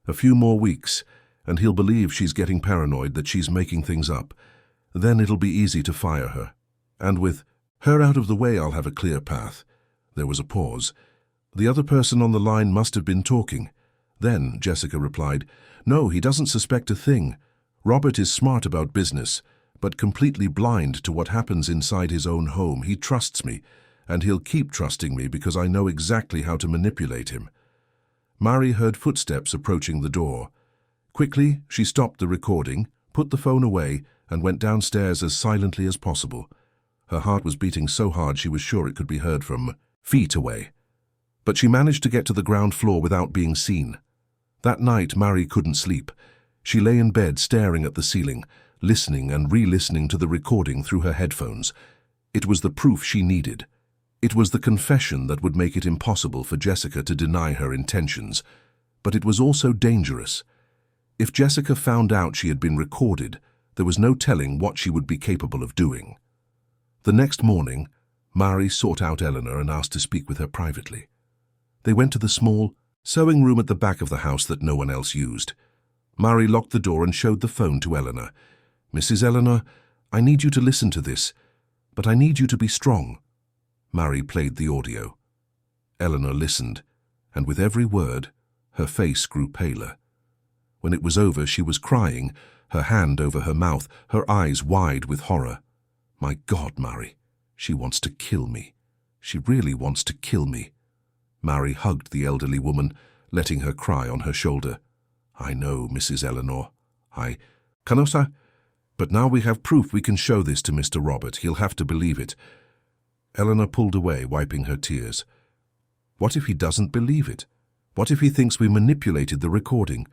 A few more weeks, and he'll believe she's getting paranoid, that she's making things up. Then it'll be easy to fire her. And with her out of the way, I'll have a clear path." There was a pause. The other person on the line must have been talking. Then Jessica replied, "No, he doesn't suspect a thing. Robert is smart about business, but completely blind to what happens inside his own home. He trusts me, and he'll keep trusting me because I know exactly how to manipulate him." Mary heard footsteps approaching the door. Quickly, she stopped the recording, put the phone away, and went downstairs as silently as possible. Her heart was beating so hard she was sure it could be heard from feet away. But she managed to get to the ground floor without being seen. That night, Mary couldn't sleep. She lay in bed staring at the ceiling, listening and re-listening to the recording through her headphones. It was the proof she needed. It was the confession that would make it impossible for Jessica to deny her intentions. But it was also dangerous. If Jessica found out she had been recorded, there was no telling what she would be capable of doing. The next morning, Mary sought out Eleanor and asked to speak with her privately. They went to the small sewing room at the back of the house that no one else used. Mary locked the door and showed the phone to Eleanor. "Mrs. Eleanor, I need you to listen to this, but I need you to be strong." Mary played the audio. Eleanor listened, and with every word, her face grew paler. When it was over, she was crying, her hand over her mouth, her eyes wide with horror. "My God, Mary, she wants to kill me. She really wants to kill me." Mary hugged the elderly woman, letting her cry on her shoulder. "I know, Mrs. Eleanor. Cannot. But now we have proof we can show this to Mr. Robert. He'll have to believe it." Eleanor pulled away, wiping her tears. "What if he doesn't believe it? What if he thinks we manipulated the recording?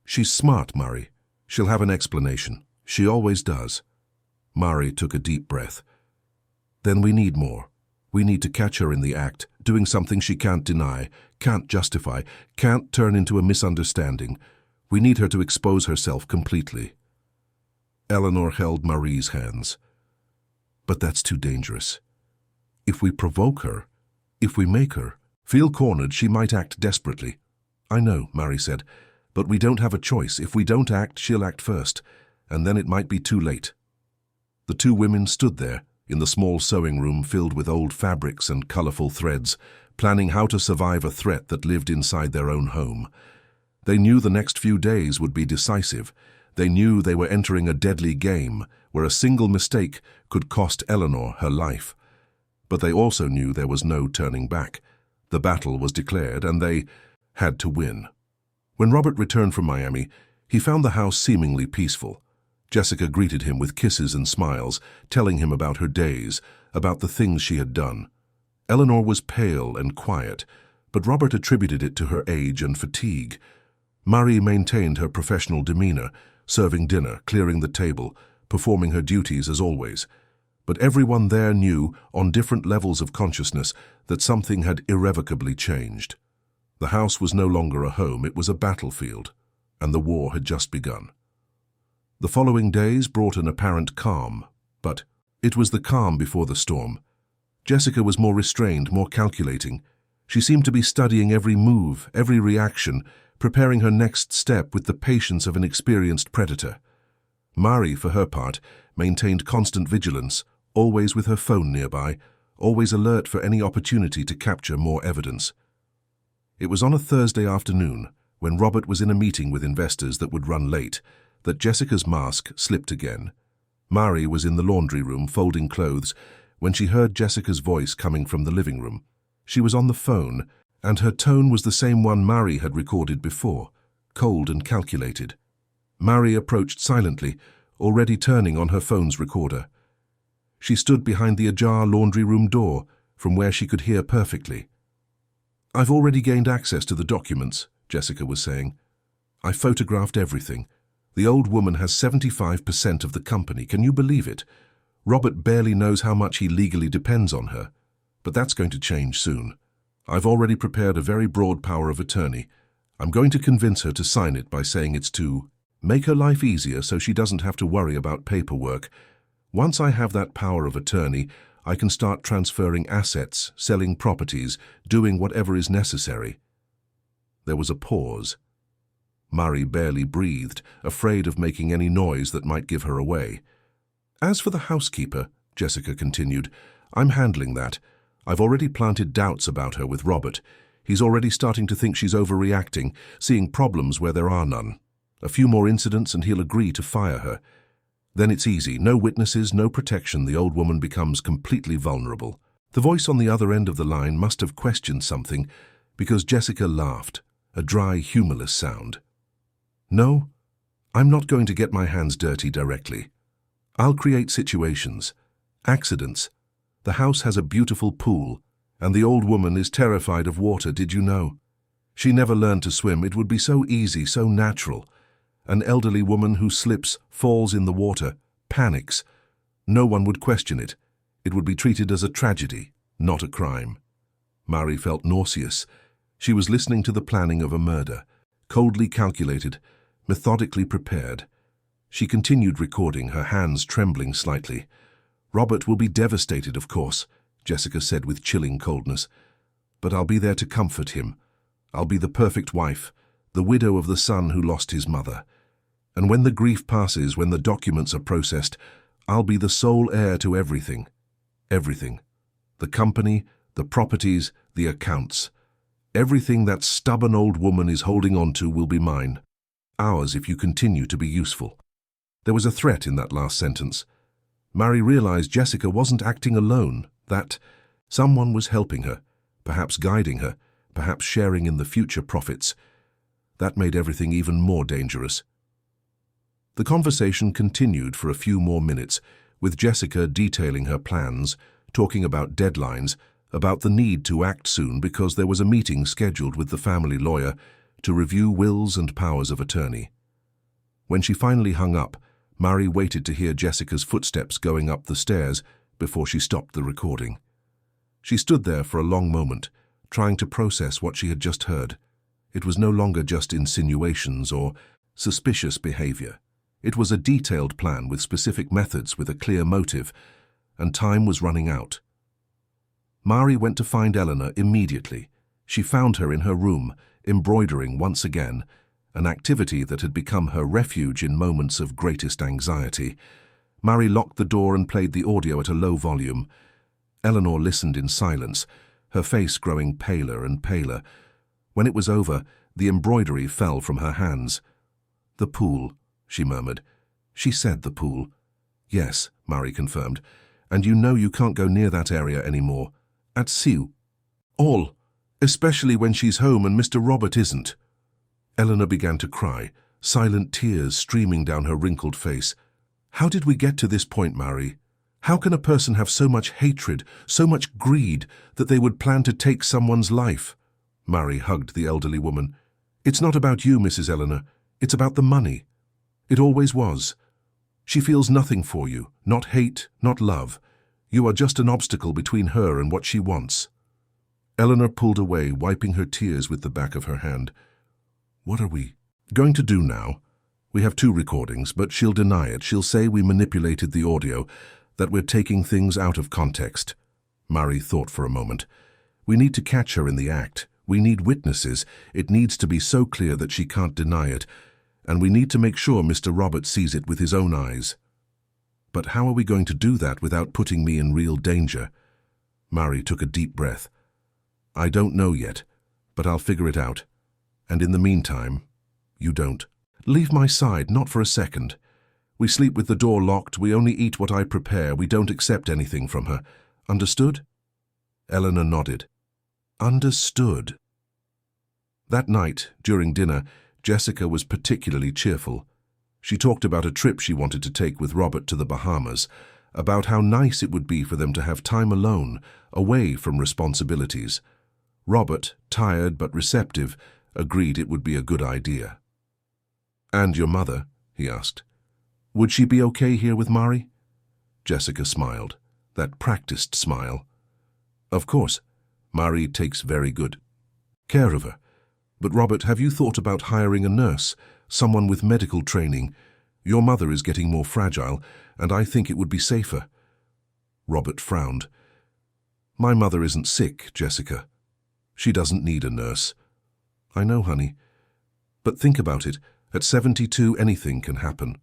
She's smart, Mary. She'll have an explanation. She always does." Mary took a deep breath. "Then we need more. We need to catch her in the act, doing something she can't deny, can't justify, can't turn into a misunderstanding. We need her to expose herself completely." Eleanor held Marie's hands. "But that's too dangerous. If we provoke her, if we make her feel cornered, she might act desperately." "I know," Mary said, "but we don't have a choice. If we don't act, she'll act first, and then it might be too late." The two women stood there, in the small sewing room filled with old fabrics and colorful threads, planning how to survive a threat that lived inside their own home. They knew the next few days would be decisive. They knew they were entering a deadly game where a single mistake could cost Eleanor her life. But they also knew there was no turning back. The battle was declared, and they had to win. When Robert returned from Miami, he found the house seemingly peaceful. Jessica greeted him with kisses and smiles, telling him about her days, about the things she had done. Eleanor was pale and quiet, but Robert attributed it to her age and fatigue. Mary maintained her professional demeanor, serving dinner, clearing the table, performing her duties as always. But everyone there knew, on different levels of consciousness, that something had irrevocably changed. The house was no longer a home, it was a battlefield, and the war had just begun. The following days brought an apparent calm, but it was the calm before the storm. Jessica was more restrained, more calculating. She seemed to be studying every move, every reaction, preparing her next step with the patience of an experienced predator. Mary, for her part, maintained constant vigilance, always with her phone nearby, always alert for any opportunity to capture more evidence. It was on a Thursday afternoon, when Robert was in a meeting with investors that would run late, that Jessica's mask slipped again. Mary was in the laundry room folding clothes when she heard Jessica's voice coming from the living room. She was on the phone, and her tone was the same one Mary had recorded before, cold and calculated. Mary approached silently, already turning on her phone's recorder. She stood behind the ajar laundry room door, from where she could hear perfectly. "I've already gained access to the documents," Jessica was saying. "I photographed everything. The old woman has 75% of the company. Can you believe it? Robert barely knows how much he legally depends on her. But that's going to change soon. I've already prepared a very broad power of attorney. I'm going to convince her to sign it by saying it's to make her life easier so she doesn't have to worry about paperwork. Once I have that power of attorney, I can start transferring assets, selling properties, doing whatever is necessary." There was a pause. Mary barely breathed, afraid of making any noise that might give her away. "As for the housekeeper," Jessica continued, "I'm handling that. I've already planted doubts about her with Robert. He's already starting to think she's overreacting, seeing problems where there are none. A few more incidents and he'll agree to fire her. Then it's easy. No witnesses, no protection. The old woman becomes completely vulnerable. The voice on the other end of the line must have questioned something, because Jessica laughed, a dry, humorless sound. No, I'm not going to get my hands dirty directly. I'll create situations, accidents. The house has a beautiful pool, and the old woman is terrified of water, did you know? She never learned to swim. It would be so easy, so natural. An elderly woman who slips, falls in the water, panics. No one would question it. It would be treated as a tragedy, not a crime. Mari felt nauseous. She was listening to the planning of a murder, coldly calculated, methodically prepared. She continued recording, her hands trembling slightly. Robert will be devastated, of course, Jessica said with chilling coldness. But I'll be there to comfort him. I'll be the perfect wife, the widow of the son who lost his mother. And when the grief passes, when the documents are processed, I'll be the sole heir to everything. Everything. The company, the properties, the accounts. Everything that stubborn old woman is holding on to will be mine. Ours if you continue to be useful. There was a threat in that last sentence. Mari realized Jessica wasn't acting alone, that someone was helping her, perhaps guiding her, perhaps sharing in the future profits. That made everything even more dangerous. The conversation continued for a few more minutes, with Jessica detailing her plans, talking about deadlines, about the need to act soon because there was a meeting scheduled with the family lawyer to review wills and powers of attorney. When she finally hung up, Mari waited to hear Jessica's footsteps going up the stairs before she stopped the recording. She stood there for a long moment, trying to process what she had just heard. It was no longer just insinuations or suspicious behavior. It was a detailed plan with specific methods, with a clear motive, and time was running out. Mari went to find Eleanor immediately. She found her in her room, embroidering once again, an activity that had become her refuge in moments of greatest anxiety. Mari locked the door and played the audio at a low volume. Eleanor listened in silence, her face growing paler and paler. When it was over, the embroidery fell from her hands. "The pool," she murmured. "She said the pool." "Yes," Mari confirmed. "And you know you can't go near that area anymore. At sea. All. Especially when she's home and Mr. Robert isn't." Eleanor began to cry, silent tears streaming down her wrinkled face. "How did we get to this point, Mari? How can a person have so much hatred, so much greed, that they would plan to take someone's life?" Mari hugged the elderly woman. "It's not about you, Mrs. Eleanor. It's about the money. It always was. She feels nothing for you, not hate, not love. You are just an obstacle between her and what she wants." Eleanor pulled away, wiping her tears with the back of her hand. "What are we going to do now? We have 2 recordings, but she'll deny it. She'll say we manipulated the audio, that we're taking things out of context." Mari thought for a moment. "We need to catch her in the act. We need witnesses. It needs to be so clear that she can't deny it. And we need to make sure Mr. Robert sees it with his own eyes." "But how are we going to do that without putting me in real danger?" Mari took a deep breath. "I don't know yet, but I'll figure it out. And in the meantime, you don't leave my side, not for a second. We sleep with the door locked. We only eat what I prepare. We don't accept anything from her. Understood?" Eleanor nodded. "Understood." That night, during dinner, Jessica was particularly cheerful. She talked about a trip she wanted to take with Robert to the Bahamas, about how nice it would be for them to have time alone, away from responsibilities. Robert, tired but receptive, agreed it would be a good idea. "And your mother?" he asked. "Would she be okay here with Mari?" Jessica smiled, that practiced smile. "Of course. Mari takes very good care of her. But Robert, have you thought about hiring a nurse, someone with medical training? Your mother is getting more fragile, and I think it would be safer." Robert frowned. "My mother isn't sick, Jessica. She doesn't need a nurse." "I know, honey. But think about it. At 72, anything can happen.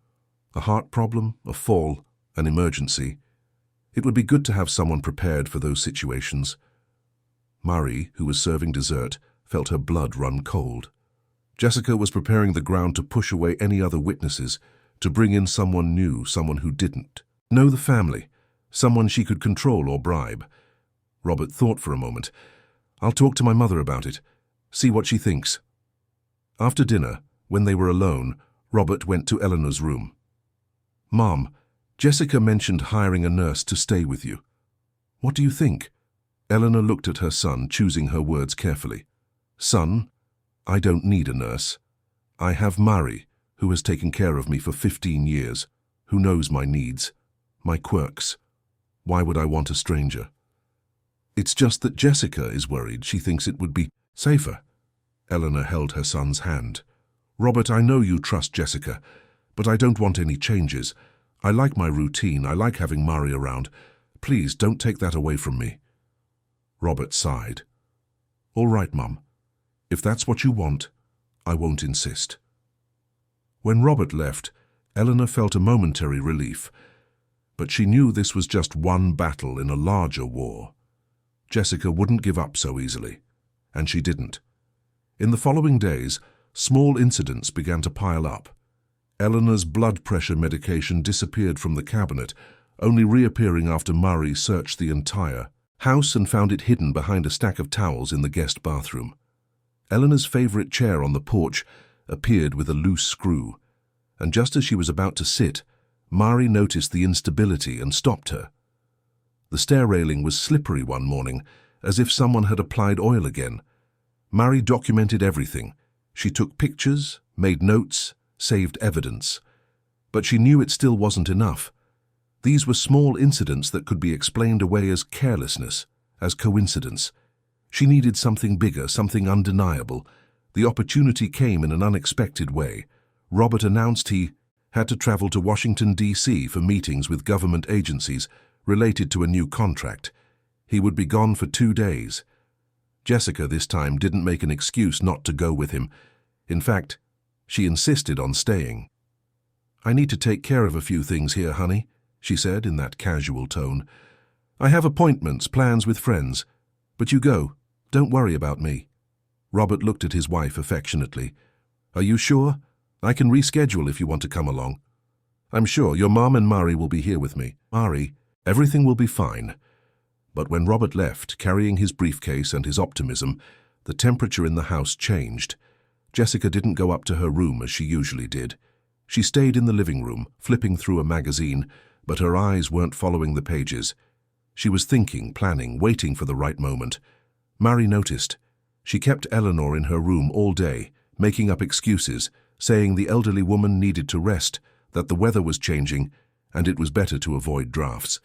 A heart problem, a fall, an emergency. It would be good to have someone prepared for those situations." Mari, who was serving dessert, felt her blood run cold. Jessica was preparing the ground to push away any other witnesses, to bring in someone new, someone who didn't know the family, someone she could control or bribe. Robert thought for a moment. "I'll talk to my mother about it, see what she thinks." After dinner, when they were alone, Robert went to Eleanor's room. "Mom, Jessica mentioned hiring a nurse to stay with you. What do you think?" Eleanor looked at her son, choosing her words carefully. "Son, I don't need a nurse. I have Mari, who has taken care of me for 15 years, who knows my needs, my quirks. Why would I want a stranger? It's just that Jessica is worried. She thinks it would be safer." Eleanor held her son's hand. "Robert, I know you trust Jessica, but I don't want any changes. I like my routine. I like having Mari around. Please don't take that away from me." Robert sighed. "All right, Mum. If that's what you want, I won't insist." When Robert left, Eleanor felt a momentary relief, but she knew this was just one battle in a larger war. Jessica wouldn't give up so easily, and she didn't. In the following days, small incidents began to pile up. Eleanor's blood pressure medication disappeared from the cabinet, only reappearing after Mari searched the entire house and found it hidden behind a stack of towels in the guest bathroom. Eleanor's favorite chair on the porch appeared with a loose screw, and just as she was about to sit, Mari noticed the instability and stopped her. The stair railing was slippery one morning, as if someone had applied oil again. Mari documented everything. She took pictures, made notes, saved evidence. But she knew it still wasn't enough. These were small incidents that could be explained away as carelessness, as coincidence. She needed something bigger, something undeniable. The opportunity came in an unexpected way. Robert announced he had to travel to Washington, D.C. for meetings with government agencies related to a new contract. He would be gone for 2 days. Jessica this time didn't make an excuse not to go with him. In fact, she insisted on staying. "I need to take care of a few things here, honey," she said in that casual tone. "I have appointments, plans with friends. But you go. Don't worry about me." Robert looked at his wife affectionately. "Are you sure? I can reschedule if you want to come along." "I'm sure your mom and Mari will be here with me." "Mari, everything will be fine." But when Robert left, carrying his briefcase and his optimism, the temperature in the house changed. Jessica didn't go up to her room as she usually did. She stayed in the living room, flipping through a magazine, but her eyes weren't following the pages. She was thinking, planning, waiting for the right moment. Mari noticed. She kept Eleanor in her room all day, making up excuses, saying the elderly woman needed to rest, that the weather was changing, and it was better to avoid drafts.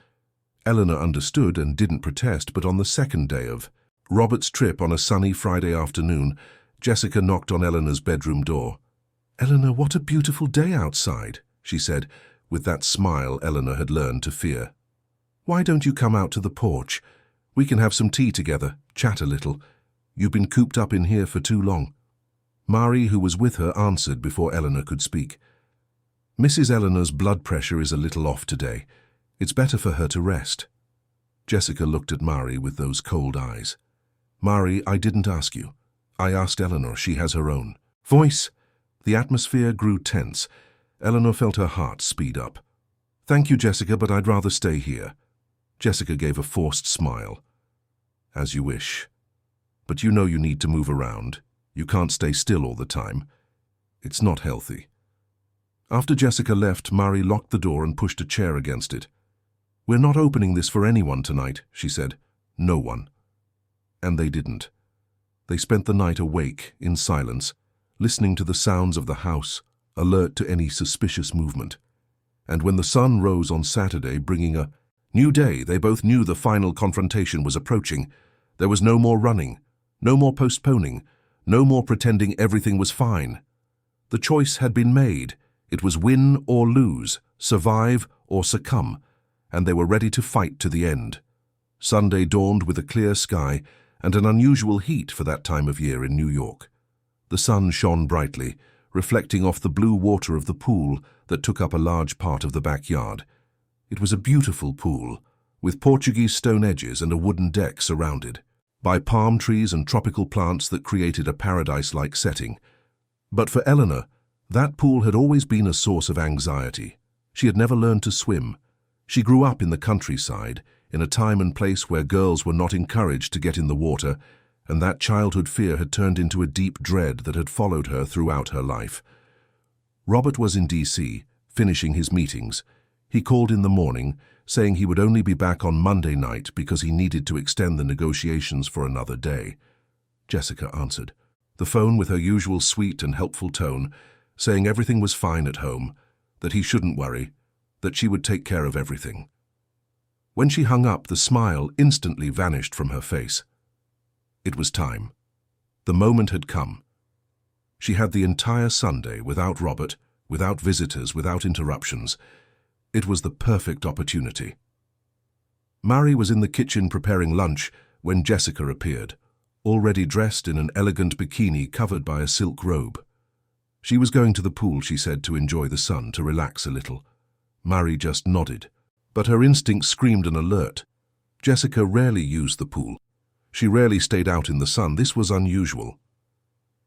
Eleanor understood and didn't protest, but on the second day of Robert's trip on a sunny Friday afternoon, Jessica knocked on Eleanor's bedroom door. "Eleanor, what a beautiful day outside," she said, with that smile Eleanor had learned to fear. "Why don't you come out to the porch? We can have some tea together, chat a little. You've been cooped up in here for too long." Mari, who was with her, answered before Eleanor could speak. "Mrs. Eleanor's blood pressure is a little off today. It's better for her to rest." Jessica looked at Mari with those cold eyes. "Mari, I didn't ask you. I asked Eleanor. She has her own voice." The atmosphere grew tense. Eleanor felt her heart speed up. "Thank you, Jessica, but I'd rather stay here." Jessica gave a forced smile. "As you wish. But you know you need to move around. You can't stay still all the time. It's not healthy." After Jessica left, Mari locked the door and pushed a chair against it. "We're not opening this for anyone tonight," she said. "No one." And they didn't. They spent the night awake, in silence, listening to the sounds of the house, alert to any suspicious movement. And when the sun rose on Saturday, bringing a new day, they both knew the final confrontation was approaching. There was no more running, no more postponing, no more pretending everything was fine. The choice had been made. It was win or lose, survive or succumb, and they were ready to fight to the end. Sunday dawned with a clear sky and an unusual heat for that time of year in New York. The sun shone brightly, reflecting off the blue water of the pool that took up a large part of the backyard. It was a beautiful pool, with Portuguese stone edges and a wooden deck surrounded. by palm trees and tropical plants that created a paradise-like setting. But for Eleanor, that pool had always been a source of anxiety. She had never learned to swim. She grew up in the countryside, in a time and place where girls were not encouraged to get in the water, and that childhood fear had turned into a deep dread that had followed her throughout her life. Robert was in D.C., finishing his meetings. He called in the morning, saying he would only be back on Monday night because he needed to extend the negotiations for another day. Jessica answered, the phone with her usual sweet and helpful tone, saying everything was fine at home, that he shouldn't worry, that she would take care of everything. When she hung up, the smile instantly vanished from her face. It was time. The moment had come. She had the entire Sunday without Robert, without visitors, without interruptions. It was the perfect opportunity. Mary was in the kitchen preparing lunch when Jessica appeared, already dressed in an elegant bikini covered by a silk robe. She was going to the pool, she said, to enjoy the sun, to relax a little. Mary just nodded, but her instinct screamed an alert. Jessica rarely used the pool. She rarely stayed out in the sun. This was unusual.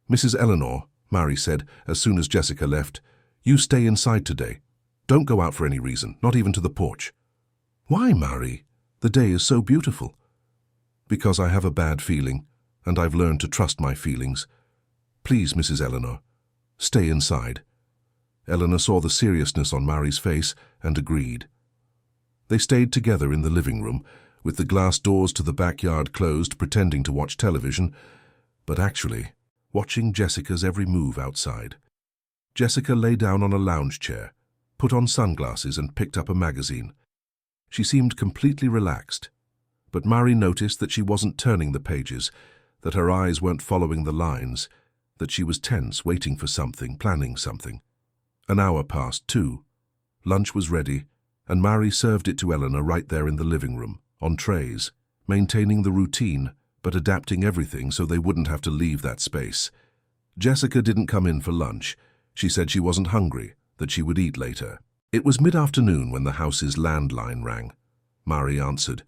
Mrs. Eleanor, Mary said, as soon as Jessica left, you stay inside today. Don't go out for any reason, not even to the porch. Why, Mary? The day is so beautiful. Because I have a bad feeling, and I've learned to trust my feelings. Please, Mrs. Eleanor, stay inside. Eleanor saw the seriousness on Mary's face and agreed. They stayed together in the living room, with the glass doors to the backyard closed, pretending to watch television, but actually watching Jessica's every move outside. Jessica lay down on a lounge chair, put on sunglasses and picked up a magazine. She seemed completely relaxed, but Mary noticed that she wasn't turning the pages, that her eyes weren't following the lines, that she was tense, waiting for something, planning something. An hour passed, too. Lunch was ready, and Mary served it to Eleanor right there in the living room, on trays, maintaining the routine, but adapting everything so they wouldn't have to leave that space. Jessica didn't come in for lunch. She said she wasn't hungry, that she would eat later. It was mid-afternoon when the house's landline rang. Mary answered.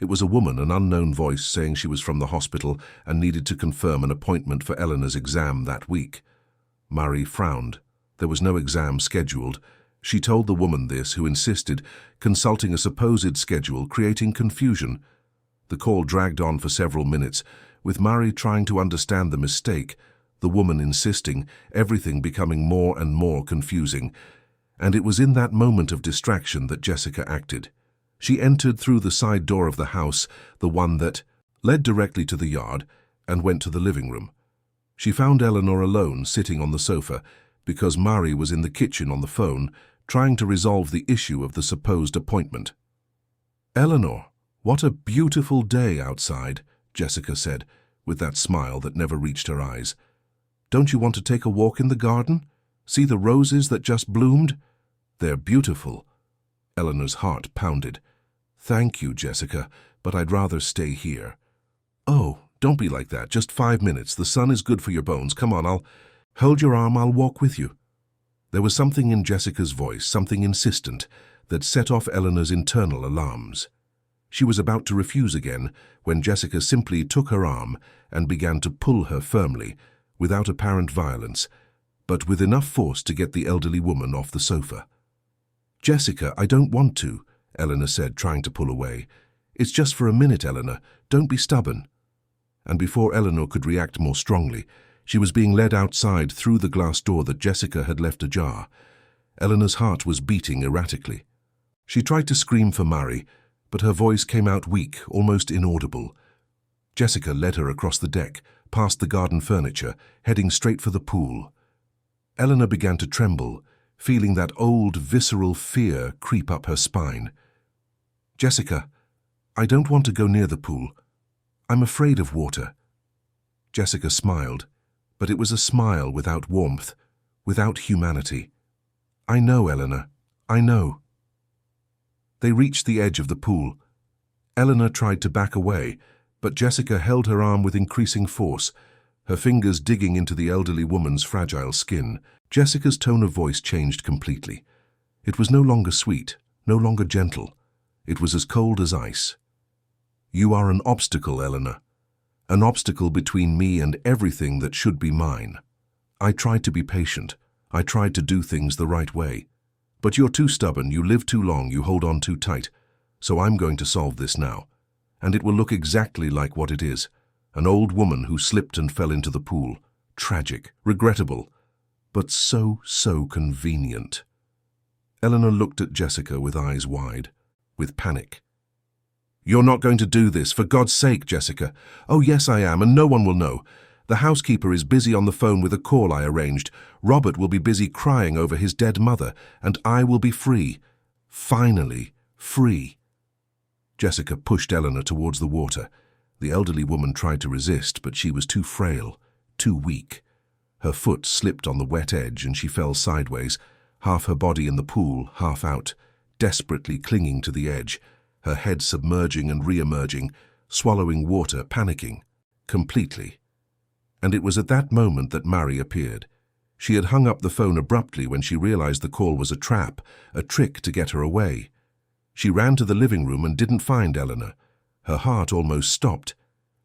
It was a woman, an unknown voice, saying she was from the hospital and needed to confirm an appointment for Eleanor's exam that week. Mary frowned. There was no exam scheduled. She told the woman this, who insisted, consulting a supposed schedule, creating confusion. The call dragged on for several minutes, with Mary trying to understand the mistake, the woman insisting, everything becoming more and more confusing. And it was in that moment of distraction that Jessica acted. She entered through the side door of the house, the one that led directly to the yard, and went to the living room. She found Eleanor alone, sitting on the sofa, because Mary was in the kitchen on the phone, trying to resolve the issue of the supposed appointment. Eleanor, what a beautiful day outside, Jessica said, with that smile that never reached her eyes. Don't you want to take a walk in the garden? See the roses that just bloomed? They're beautiful. Eleanor's heart pounded. Thank you, Jessica, but I'd rather stay here. Oh, don't be like that. Just 5 minutes. The sun is good for your bones. Come on, I'll hold your arm. I'll walk with you. There was something in Jessica's voice, something insistent, that set off Eleanor's internal alarms. She was about to refuse again when Jessica simply took her arm and began to pull her firmly, without apparent violence, but with enough force to get the elderly woman off the sofa. Jessica, I don't want to, Eleanor said, trying to pull away. It's just for a minute, Eleanor. Don't be stubborn. And before Eleanor could react more strongly, she was being led outside through the glass door that Jessica had left ajar. Eleanor's heart was beating erratically. She tried to scream for Mary, but her voice came out weak, almost inaudible. Jessica led her across the deck, past the garden furniture, heading straight for the pool. Eleanor began to tremble, feeling that old, visceral fear creep up her spine. Jessica, I don't want to go near the pool. I'm afraid of water. Jessica smiled, but it was a smile without warmth, without humanity. I know, Eleanor, I know. They reached the edge of the pool. Eleanor tried to back away, but Jessica held her arm with increasing force, her fingers digging into the elderly woman's fragile skin. Jessica's tone of voice changed completely. It was no longer sweet, no longer gentle. It was as cold as ice. You are an obstacle, Eleanor. an obstacle between me and everything that should be mine. I tried to be patient. I tried to do things the right way. But you're too stubborn, you live too long, you hold on too tight. So I'm going to solve this now. And it will look exactly like what it is. An old woman who slipped and fell into the pool. Tragic, regrettable, but so convenient. Eleanor looked at Jessica with eyes wide, with panic. "You're not going to do this, for God's sake, Jessica." "Oh, yes, I am, and no one will know. The housekeeper is busy on the phone with a call I arranged. Robert will be busy crying over his dead mother, and I will be free. Finally, free." Jessica pushed Eleanor towards the water. The elderly woman tried to resist, but she was too frail, too weak. Her foot slipped on the wet edge and she fell sideways, half her body in the pool, half out, desperately clinging to the edge, her head submerging and re-emerging, swallowing water, panicking, completely. And it was at that moment that Mary appeared. She had hung up the phone abruptly when she realized the call was a trap, a trick to get her away. She ran to the living room and didn't find Eleanor. Her heart almost stopped.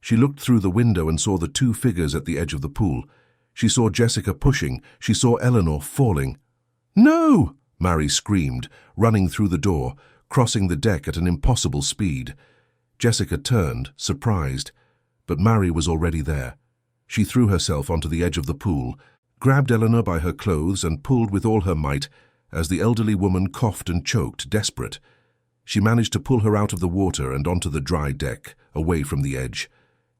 She looked through the window and saw the two figures at the edge of the pool. She saw Jessica pushing. She saw Eleanor falling. "No!" Mary screamed, running through the door, crossing the deck at an impossible speed. Jessica turned, surprised, but Mary was already there. She threw herself onto the edge of the pool, grabbed Eleanor by her clothes and pulled with all her might as the elderly woman coughed and choked, desperate. She managed to pull her out of the water and onto the dry deck, away from the edge.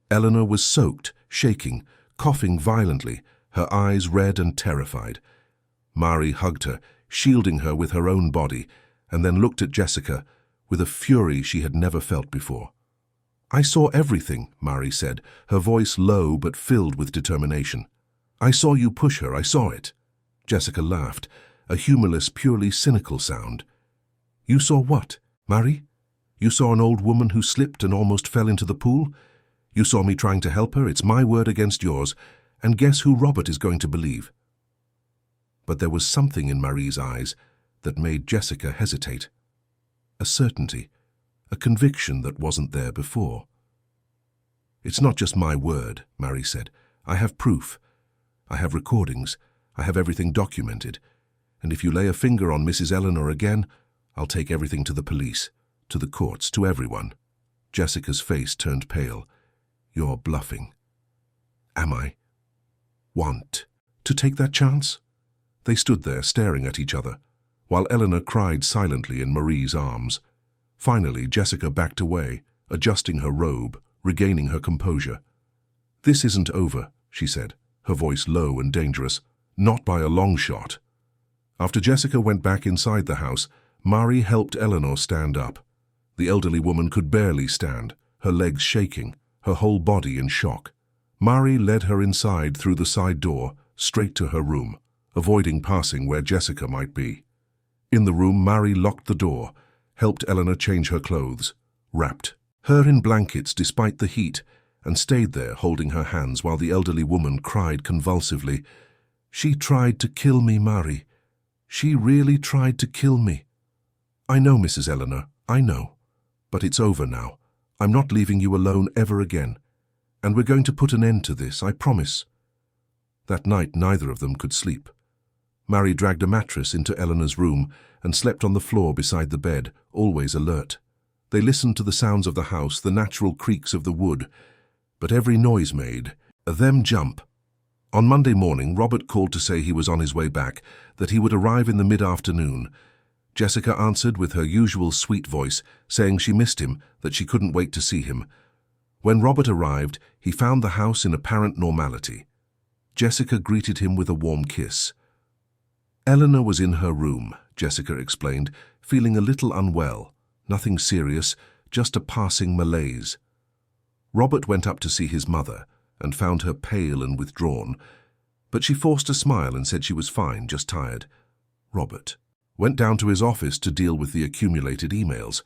Eleanor was soaked, shaking, coughing violently, her eyes red and terrified. Mary hugged her, shielding her with her own body, and then looked at Jessica with a fury she had never felt before. "I saw everything," Mary said, her voice low but filled with determination. "I saw you push her, I saw it." Jessica laughed, a humorless, purely cynical sound. "You saw what, Mary? You saw an old woman who slipped and almost fell into the pool? You saw me trying to help her, it's my word against yours, and guess who Robert is going to believe?" But there was something in Marie's eyes that made Jessica hesitate. A certainty, a conviction that wasn't there before. "It's not just my word," Mary said. "I have proof. I have recordings. I have everything documented. And if you lay a finger on Mrs. Eleanor again, I'll take everything to the police, to the courts, to everyone." Jessica's face turned pale. "You're bluffing." "Am I? Want to take that chance?" They stood there staring at each other, while Eleanor cried silently in Marie's arms. Finally, Jessica backed away, adjusting her robe, regaining her composure. "This isn't over," she said, her voice low and dangerous. "Not by a long shot." After Jessica went back inside the house, Mary helped Eleanor stand up. The elderly woman could barely stand, her legs shaking, her whole body in shock. Mary led her inside through the side door, straight to her room, avoiding passing where Jessica might be. In the room, Mary locked the door, helped Eleanor change her clothes, wrapped her in blankets despite the heat, and stayed there holding her hands while the elderly woman cried convulsively. "She tried to kill me, Mary. She really tried to kill me." "I know, Mrs. Eleanor, I know. But it's over now. I'm not leaving you alone ever again. And we're going to put an end to this, I promise." That night, neither of them could sleep. Mary dragged a mattress into Eleanor's room and slept on the floor beside the bed, always alert. They listened to the sounds of the house, the natural creaks of the wood, but every noise made them jump. On Monday morning, Robert called to say he was on his way back, that he would arrive in the mid-afternoon. Jessica answered with her usual sweet voice, saying she missed him, that she couldn't wait to see him. When Robert arrived, he found the house in apparent normality. Jessica greeted him with a warm kiss. Eleanor was in her room, Jessica explained, feeling a little unwell. Nothing serious, just a passing malaise. Robert went up to see his mother and found her pale and withdrawn, but she forced a smile and said she was fine, just tired. Robert went down to his office to deal with the accumulated emails.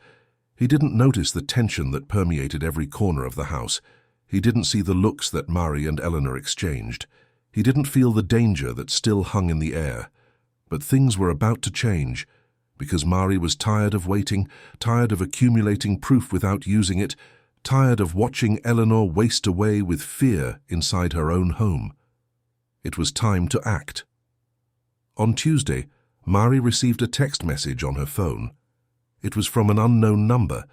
He didn't notice the tension that permeated every corner of the house. He didn't see the looks that Mary and Eleanor exchanged. He didn't feel the danger that still hung in the air. But things were about to change, because Mary was tired of waiting, tired of accumulating proof without using it, tired of watching Eleanor waste away with fear inside her own home. It was time to act. On Tuesday, Mari received a text message on her phone. It was from an unknown number.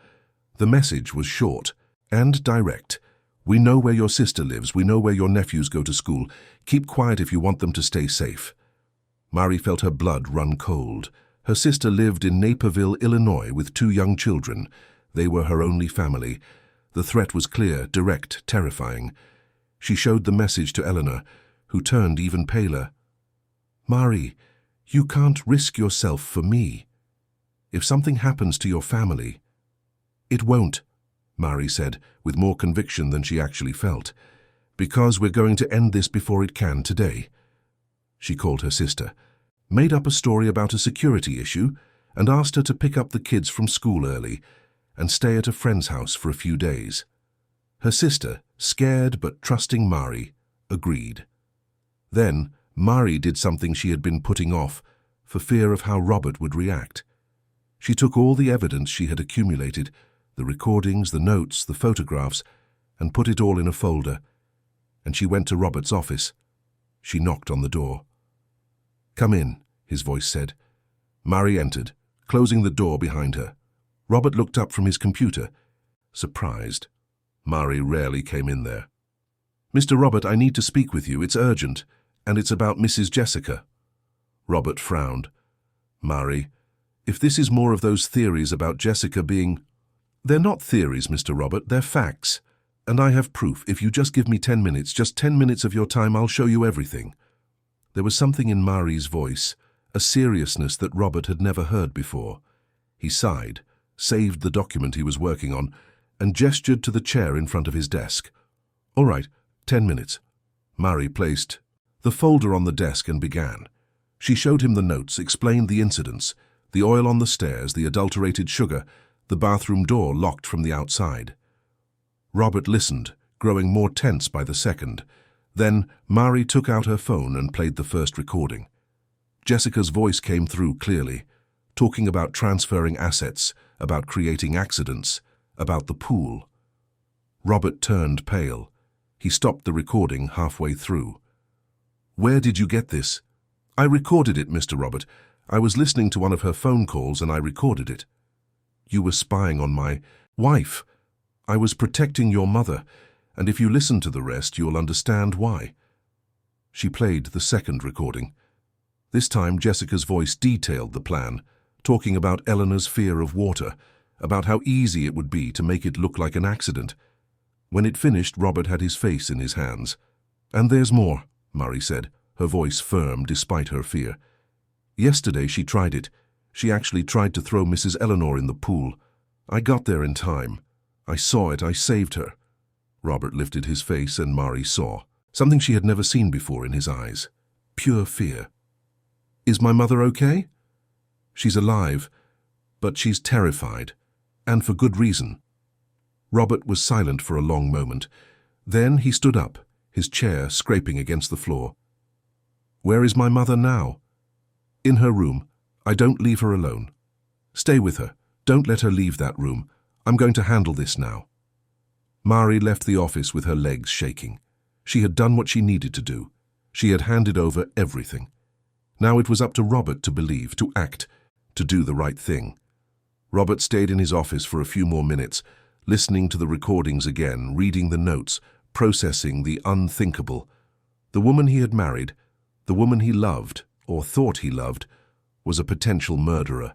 The message was short and direct. "We know where your sister lives. We know where your nephews go to school. Keep quiet if you want them to stay safe." Mari felt her blood run cold. Her sister lived in Naperville, Illinois, with 2 young children. They were her only family. The threat was clear, direct, terrifying. She showed the message to Eleanor, who turned even paler. "Mari, you can't risk yourself for me. If something happens to your family—" "It won't," Mari said, with more conviction than she actually felt. "Because we're going to end this before it can today." She called her sister, made up a story about a security issue, and asked her to pick up the kids from school early and stay at a friend's house for a few days. Her sister, scared but trusting Mari, agreed. Then Mari did something she had been putting off for fear of how Robert would react. She took all the evidence she had accumulated, the recordings, the notes, the photographs, and put it all in a folder, and she went to Robert's office. She knocked on the door. "Come in," his voice said. Mari entered, closing the door behind her. Robert looked up from his computer, surprised. Mari rarely came in there. "Mr. Robert, I need to speak with you. It's urgent, and it's about Mrs. Jessica." Robert frowned. "Mari, if this is more of those theories about Jessica being—" "They're not theories, Mr. Robert, they're facts. And I have proof. If you just give me 10 minutes, just 10 minutes of your time, I'll show you everything." There was something in Mari's voice, a seriousness that Robert had never heard before. He sighed, saved the document he was working on, and gestured to the chair in front of his desk. "All right, 10 minutes." Mari placed the folder on the desk and began. She showed him the notes, explained the incidents, the oil on the stairs, the adulterated sugar, the bathroom door locked from the outside. Robert listened, growing more tense by the second. Then Mari took out her phone and played the first recording. Jessica's voice came through clearly, talking about transferring assets, about creating accidents, about the pool. Robert turned pale. He stopped the recording halfway through. "Where did you get this?" "I recorded it, Mr. Robert. I was listening to one of her phone calls and I recorded it." "You were spying on my wife. I was protecting your mother, and if you listen to the rest, you'll understand why." She played the second recording. This time, Jessica's voice detailed the plan, talking about Eleanor's fear of water, about how easy it would be to make it look like an accident. When it finished, Robert had his face in his hands. "And there's more," Mari said, her voice firm despite her fear. "Yesterday she tried it. She actually tried to throw Mrs. Eleanor in the pool. I got there in time. I saw it. I saved her." Robert lifted his face and Mari saw something she had never seen before in his eyes. Pure fear. "Is my mother okay?" "She's alive, but she's terrified, and for good reason." Robert was silent for a long moment. Then he stood up, his chair scraping against the floor. "Where is my mother now?" "In her room. I don't leave her alone." "Stay with her. Don't let her leave that room. I'm going to handle this now." Mari left the office with her legs shaking. She had done what she needed to do. She had handed over everything. Now it was up to Robert to believe, to act, to do the right thing. Robert stayed in his office for a few more minutes, listening to the recordings again, reading the notes, processing the unthinkable. The woman he had married, the woman he loved, or thought he loved, was a potential murderer.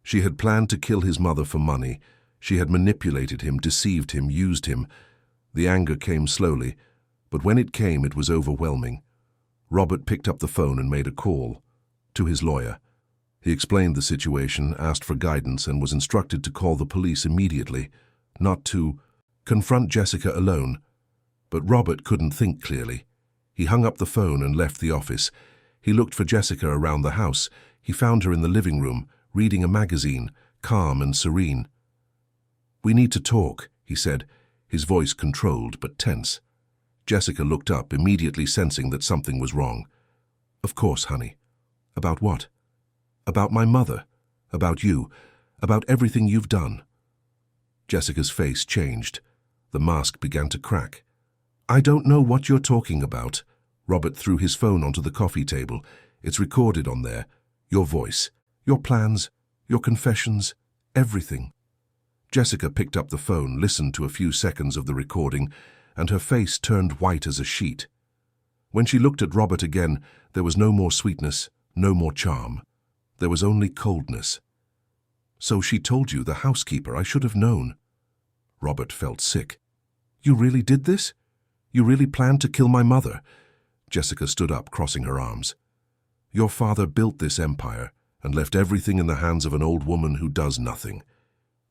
She had planned to kill his mother for money. She had manipulated him, deceived him, used him. The anger came slowly, but when it came, it was overwhelming. Robert picked up the phone and made a call to his lawyer. He explained the situation, asked for guidance, and was instructed to call the police immediately, not to confront Jessica alone. But Robert couldn't think clearly. He hung up the phone and left the office. He looked for Jessica around the house. He found her in the living room, reading a magazine, calm and serene. "We need to talk," he said, his voice controlled but tense. Jessica looked up, immediately sensing that something was wrong. "Of course, honey." "About what?" "About my mother, about you, about everything you've done." Jessica's face changed. The mask began to crack. "I don't know what you're talking about." Robert threw his phone onto the coffee table. "It's recorded on there. Your voice, your plans, your confessions, everything." Jessica picked up the phone, listened to a few seconds of the recording, and her face turned white as a sheet. When she looked at Robert again, there was no more sweetness, no more charm. There was only coldness. "So she told you, the housekeeper. I should have known." Robert felt sick. "You really did this? You really planned to kill my mother?" Jessica stood up, crossing her arms. "Your father built this empire and left everything in the hands of an old woman who does nothing.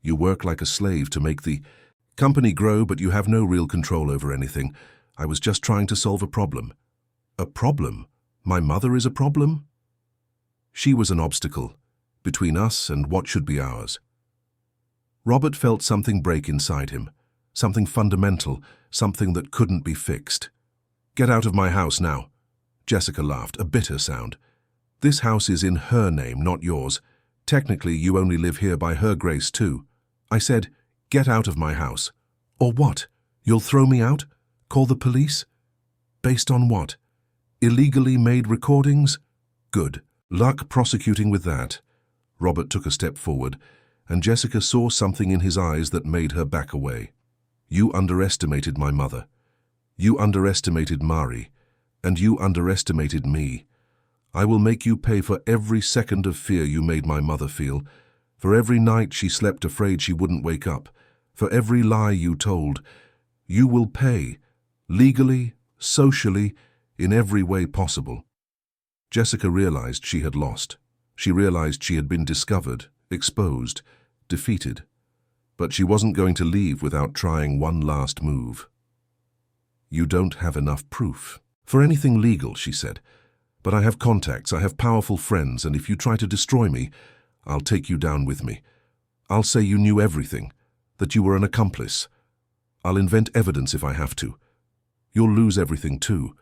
You work like a slave to make the company grow, but you have no real control over anything. I was just trying to solve a problem." "A problem? My mother is a problem?" "She was an obstacle between us and what should be ours." Robert felt something break inside him, something fundamental, something that couldn't be fixed. "Get out of my house now." Jessica laughed, a bitter sound. "This house is in her name, not yours. Technically, you only live here by her grace too. I said, get out of my house." "Or what? You'll throw me out? Call the police?" "Based on what? Illegally made recordings? Good luck prosecuting with that." Robert took a step forward, and Jessica saw something in his eyes that made her back away. "You underestimated my mother. You underestimated Mari. And you underestimated me. I will make you pay for every second of fear you made my mother feel, for every night she slept afraid she wouldn't wake up, for every lie you told. You will pay, legally, socially, in every way possible." Jessica realized she had lost. She realized she had been discovered, exposed, defeated. But she wasn't going to leave without trying one last move. "You don't have enough proof for anything legal," she said. "But I have contacts, I have powerful friends, and if you try to destroy me, I'll take you down with me. I'll say you knew everything, that you were an accomplice. I'll invent evidence if I have to. You'll lose everything too."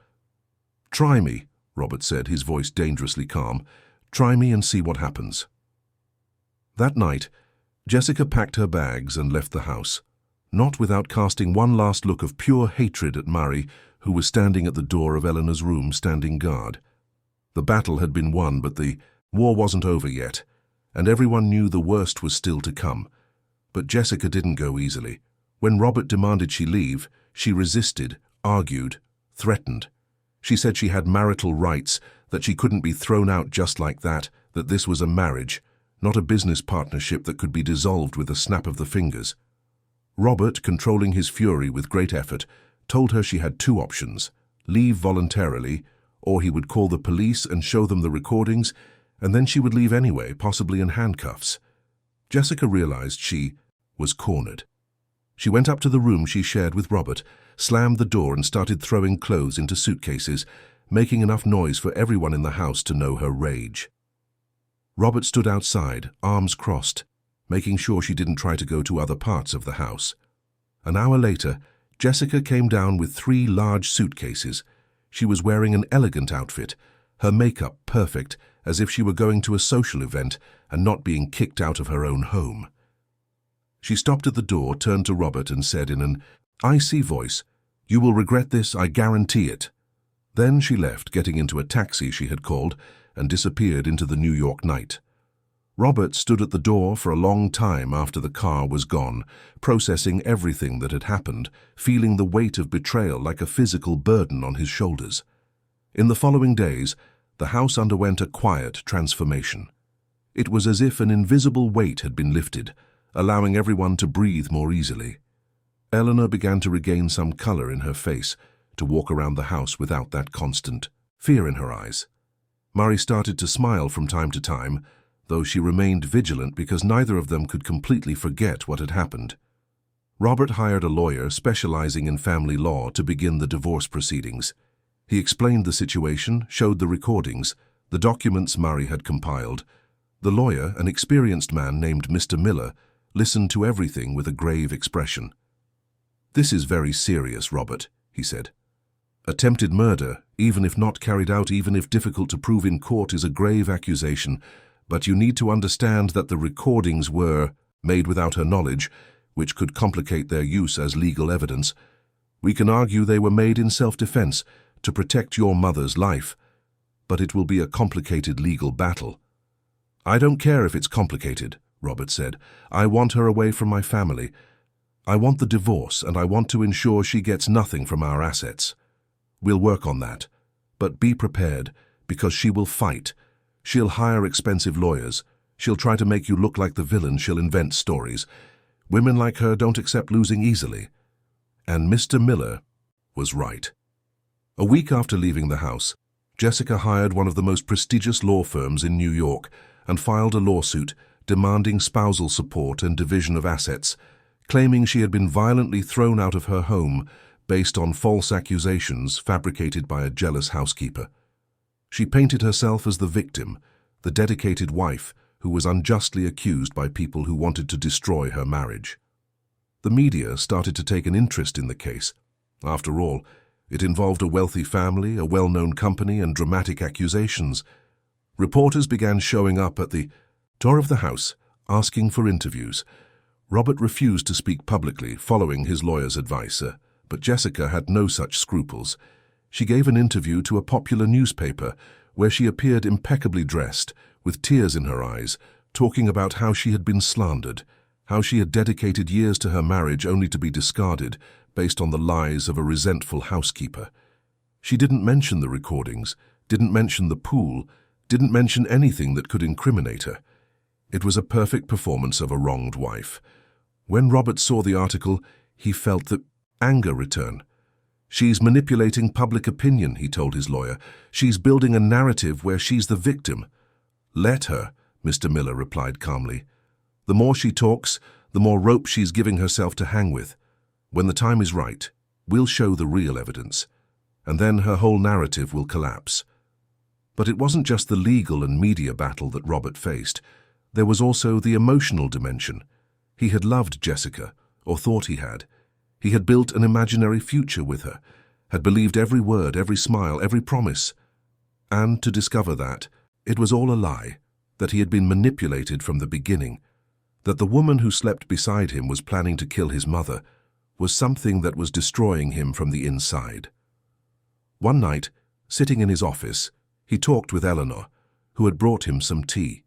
"Try me," Robert said, his voice dangerously calm. "Try me and see what happens." That night, Jessica packed her bags and left the house, not without casting one last look of pure hatred at Mari, who was standing at the door of Eleanor's room, standing guard. The battle had been won, but the war wasn't over yet, and everyone knew the worst was still to come. But Jessica didn't go easily. When Robert demanded she leave, she resisted, argued, threatened. She said she had marital rights, that she couldn't be thrown out just like that this was a marriage, not a business partnership that could be dissolved with a snap of the fingers. Robert, controlling his fury with great effort, told her she had two options: leave voluntarily, or he would call the police and show them the recordings, and then she would leave anyway, possibly in handcuffs. Jessica realized she was cornered. She went up to the room she shared with Robert, slammed the door and started throwing clothes into suitcases, making enough noise for everyone in the house to know her rage. Robert stood outside, arms crossed, making sure she didn't try to go to other parts of the house. An hour later, Jessica came down with 3 large suitcases. She was wearing an elegant outfit, her makeup perfect, as if she were going to a social event and not being kicked out of her own home. She stopped at the door, turned to Robert and said in an icy voice, "You will regret this, I guarantee it." Then she left, getting into a taxi she had called, and disappeared into the New York night. Robert stood at the door for a long time after the car was gone, processing everything that had happened, feeling the weight of betrayal like a physical burden on his shoulders. In the following days, the house underwent a quiet transformation. It was as if an invisible weight had been lifted, allowing everyone to breathe more easily. Eleanor began to regain some color in her face, to walk around the house without that constant fear in her eyes. Mari started to smile from time to time, though she remained vigilant because neither of them could completely forget what had happened. Robert hired a lawyer specializing in family law to begin the divorce proceedings. He explained the situation, showed the recordings, the documents Mari had compiled. The lawyer, an experienced man named Mr. Miller, listened to everything with a grave expression. "This is very serious, Robert," he said. "Attempted murder, even if not carried out, even if difficult to prove in court, is a grave accusation, but you need to understand that the recordings were made without her knowledge, which could complicate their use as legal evidence. We can argue they were made in self-defense to protect your mother's life, but it will be a complicated legal battle. I don't care if it's complicated, Robert said. I want her away from my family. I want the divorce, and I want to ensure she gets nothing from our assets. We'll work on that, but be prepared, because she will fight. She'll hire expensive lawyers. She'll try to make you look like the villain. She'll invent stories. Women like her don't accept losing easily. And Mr. Miller was right. A week after leaving the house, Jessica hired one of the most prestigious law firms in New York and filed a lawsuit demanding spousal support and division of assets, claiming she had been violently thrown out of her home based on false accusations fabricated by a jealous housekeeper. She painted herself as the victim, the dedicated wife who was unjustly accused by people who wanted to destroy her marriage. The media started to take an interest in the case. After all, it involved a wealthy family, a well-known company, and dramatic accusations. Reporters began showing up at the door of the house, asking for interviews. Robert refused to speak publicly, following his lawyer's advice, but Jessica had no such scruples. She gave an interview to a popular newspaper where she appeared impeccably dressed, with tears in her eyes, talking about how she had been slandered, how she had dedicated years to her marriage only to be discarded based on the lies of a resentful housekeeper. She didn't mention the recordings, didn't mention the pool, didn't mention anything that could incriminate her. It was a perfect performance of a wronged wife. When Robert saw the article, he felt the anger return. She's manipulating public opinion, he told his lawyer. She's building a narrative where she's the victim. Let her, Mr. Miller replied calmly. The more she talks, the more rope she's giving herself to hang with. When the time is right, we'll show the real evidence, and then her whole narrative will collapse. But it wasn't just the legal and media battle that Robert faced. There was also the emotional dimension. He had loved Jessica, or thought he had. He had built an imaginary future with her, had believed every word, every smile, every promise. And to discover that, it was all a lie, that he had been manipulated from the beginning, that the woman who slept beside him was planning to kill his mother, was something that was destroying him from the inside. One night, sitting in his office, he talked with Eleanor, who had brought him some tea.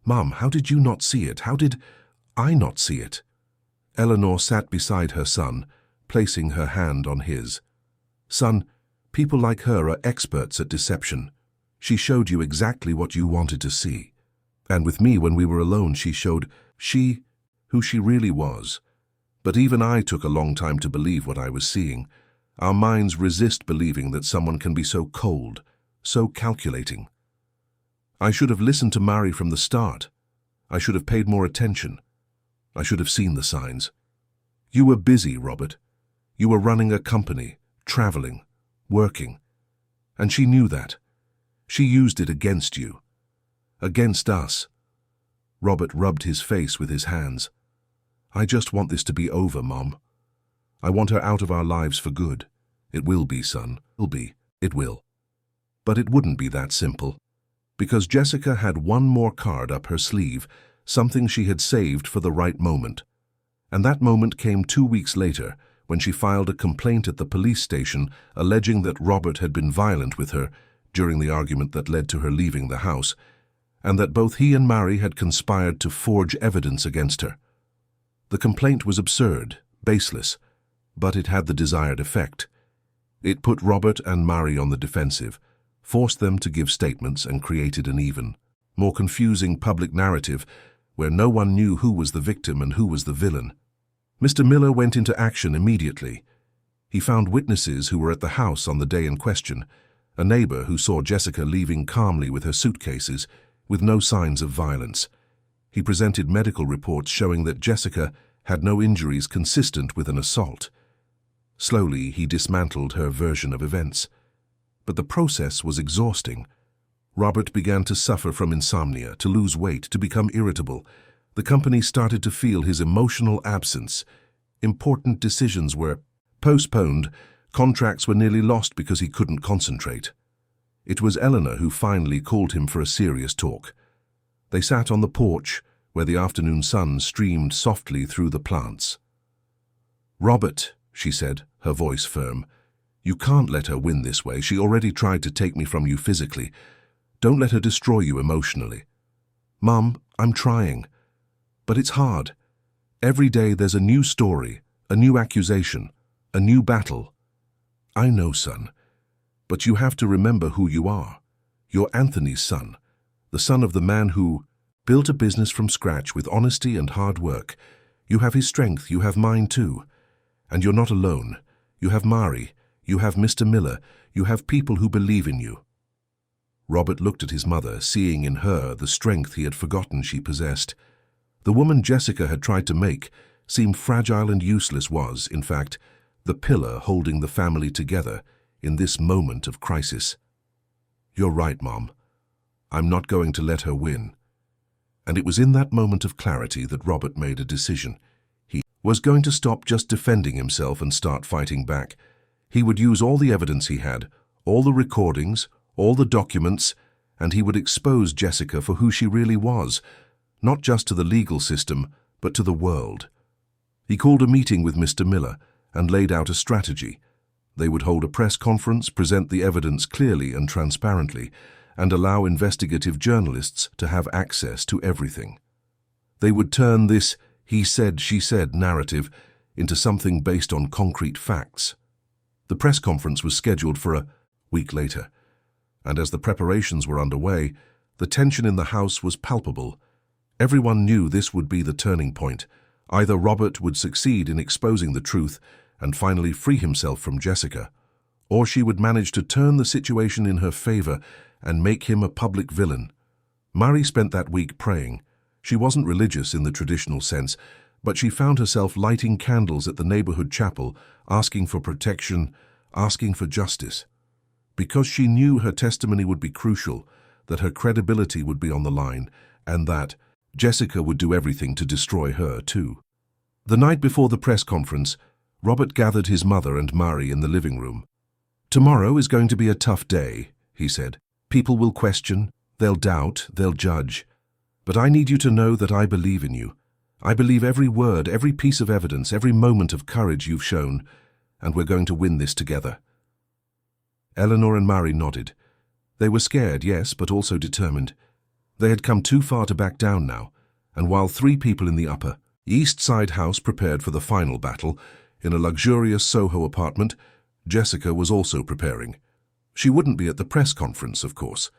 "Mum, how did you not see it? How did I not see it?" Eleanor sat beside her son, placing her hand on his. "Son, people like her are experts at deception. She showed you exactly what you wanted to see. And with me, when we were alone, she showed who she really was. But even I took a long time to believe what I was seeing. Our minds resist believing that someone can be so cold, so calculating. I should have listened to Mary from the start. I should have paid more attention. I should have seen the signs. You were busy, Robert. You were running a company, traveling, working. And she knew that. She used it against you. Against us." Robert rubbed his face with his hands. "I just want this to be over, Mom. I want her out of our lives for good. It will be, son. It will. But it wouldn't be that simple. Because Jessica had one more card up her sleeve, something she had saved for the right moment. And that moment came 2 weeks later, when she filed a complaint at the police station alleging that Robert had been violent with her during the argument that led to her leaving the house, and that both he and Mary had conspired to forge evidence against her. The complaint was absurd, baseless, but it had the desired effect. It put Robert and Mary on the defensive, forced them to give statements, and created an even more confusing public narrative where no one knew who was the victim and who was the villain. Mr. Miller went into action immediately. He found witnesses who were at the house on the day in question, a neighbor who saw Jessica leaving calmly with her suitcases, with no signs of violence. He presented medical reports showing that Jessica had no injuries consistent with an assault. Slowly, he dismantled her version of events. But the process was exhausting. Robert began to suffer from insomnia, to lose weight, to become irritable. The company started to feel his emotional absence. Important decisions were postponed. Contracts were nearly lost because he couldn't concentrate. It was Eleanor who finally called him for a serious talk. They sat on the porch, where the afternoon sun streamed softly through the plants. "Robert," she said, her voice firm, "you can't let her win this way. She already tried to take me from you physically. Don't let her destroy you emotionally." "Mum, I'm trying. But it's hard. Every day there's a new story, a new accusation, a new battle." "I know, son. But you have to remember who you are. You're Anthony's son, the son of the man who built a business from scratch with honesty and hard work. You have his strength, you have mine too. And you're not alone. You have Mari, you have Mr. Miller, you have people who believe in you." Robert looked at his mother, seeing in her the strength he had forgotten she possessed. The woman Jessica had tried to make seem fragile and useless was, in fact, the pillar holding the family together in this moment of crisis. "You're right, Mom. I'm not going to let her win." And it was in that moment of clarity that Robert made a decision. He was going to stop just defending himself and start fighting back. He would use all the evidence he had, all the recordings, all the documents, and he would expose Jessica for who she really was, not just to the legal system, but to the world. He called a meeting with Mr. Miller and laid out a strategy. They would hold a press conference, present the evidence clearly and transparently, and allow investigative journalists to have access to everything. They would turn this he said, she said narrative into something based on concrete facts. The press conference was scheduled for a week later, and as the preparations were underway, the tension in the house was palpable. Everyone knew this would be the turning point. Either Robert would succeed in exposing the truth and finally free himself from Jessica, or she would manage to turn the situation in her favor and make him a public villain. Mari spent that week praying. She wasn't religious in the traditional sense, but she found herself lighting candles at the neighborhood chapel, asking for protection, asking for justice. Because she knew her testimony would be crucial, that her credibility would be on the line, and that Jessica would do everything to destroy her too. The night before the press conference, Robert gathered his mother and Mari in the living room. "Tomorrow is going to be a tough day," he said. "People will question, they'll doubt, they'll judge. But I need you to know that I believe in you. I believe every word, every piece of evidence, every moment of courage you've shown, and we're going to win this together." Eleanor and Mari nodded. They were scared, yes, but also determined. They had come too far to back down now, and while 3 people in the Upper East Side house prepared for the final battle, in a luxurious Soho apartment, Jessica was also preparing. She wouldn't be at the press conference, of course,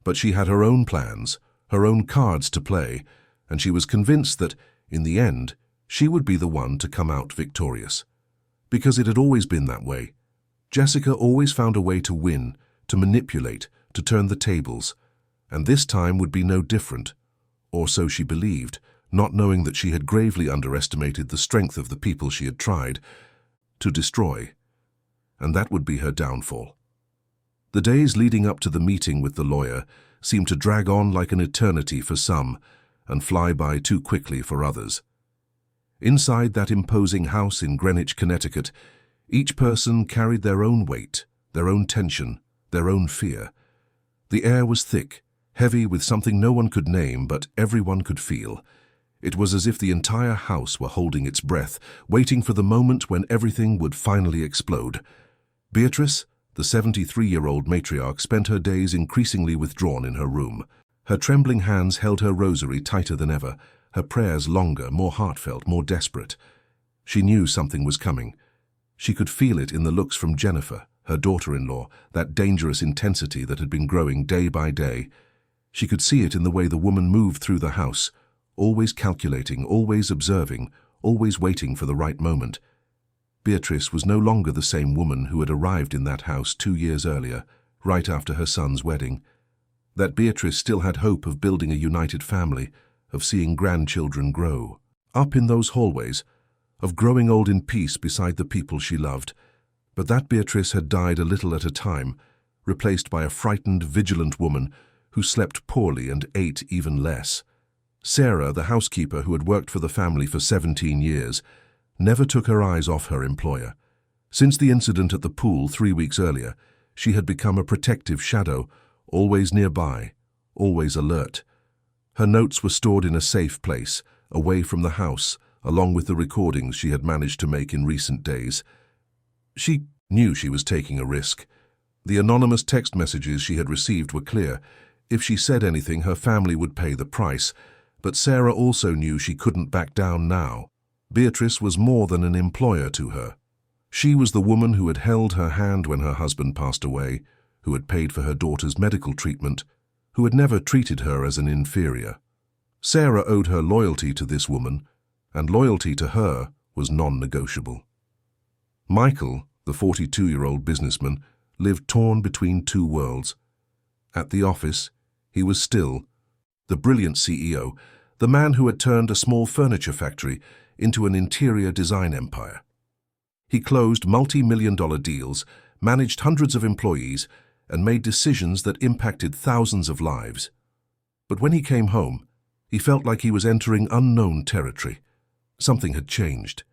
but she had her own plans, her own cards to play, and she was convinced that, in the end, she would be the one to come out victorious. Because it had always been that way. Jessica always found a way to win, to manipulate, to turn the tables, and this time would be no different, or so she believed, not knowing that she had gravely underestimated the strength of the people she had tried to destroy, and that would be her downfall. The days leading up to the meeting with the lawyer seemed to drag on like an eternity for some and fly by too quickly for others. Inside that imposing house in Greenwich, Connecticut, each person carried their own weight, their own tension, their own fear. The air was thick, heavy with something no one could name but everyone could feel. It was as if the entire house were holding its breath, waiting for the moment when everything would finally explode. Beatrice, the 73-year-old matriarch, spent her days increasingly withdrawn in her room. Her trembling hands held her rosary tighter than ever, her prayers longer, more heartfelt, more desperate. She knew something was coming. She could feel it in the looks from Jennifer, her daughter-in-law, that dangerous intensity that had been growing day by day. She could see it in the way the woman moved through the house, always calculating, always observing, always waiting for the right moment. Beatrice was no longer the same woman who had arrived in that house 2 years earlier, right after her son's wedding. That Beatrice still had hope of building a united family, of seeing grandchildren grow up in those hallways, of growing old in peace beside the people she loved. But that Beatrice had died a little at a time, replaced by a frightened, vigilant woman who slept poorly and ate even less. Sarah, the housekeeper who had worked for the family for 17 years, never took her eyes off her employer. Since the incident at the pool 3 weeks earlier, she had become a protective shadow, always nearby, always alert. Her notes were stored in a safe place, away from the house, along with the recordings she had managed to make in recent days. She knew she was taking a risk. The anonymous text messages she had received were clear. If she said anything, her family would pay the price. But Sarah also knew she couldn't back down now. Beatrice was more than an employer to her. She was the woman who had held her hand when her husband passed away, who had paid for her daughter's medical treatment, who had never treated her as an inferior. Sarah owed her loyalty to this woman, and loyalty to her was non-negotiable. Michael, the 42-year-old businessman, lived torn between two worlds. At the office, he was still the brilliant CEO, the man who had turned a small furniture factory into an interior design empire. He closed multi-million-dollar deals, managed hundreds of employees, and made decisions that impacted thousands of lives. But when he came home, he felt like he was entering unknown territory. Something had changed.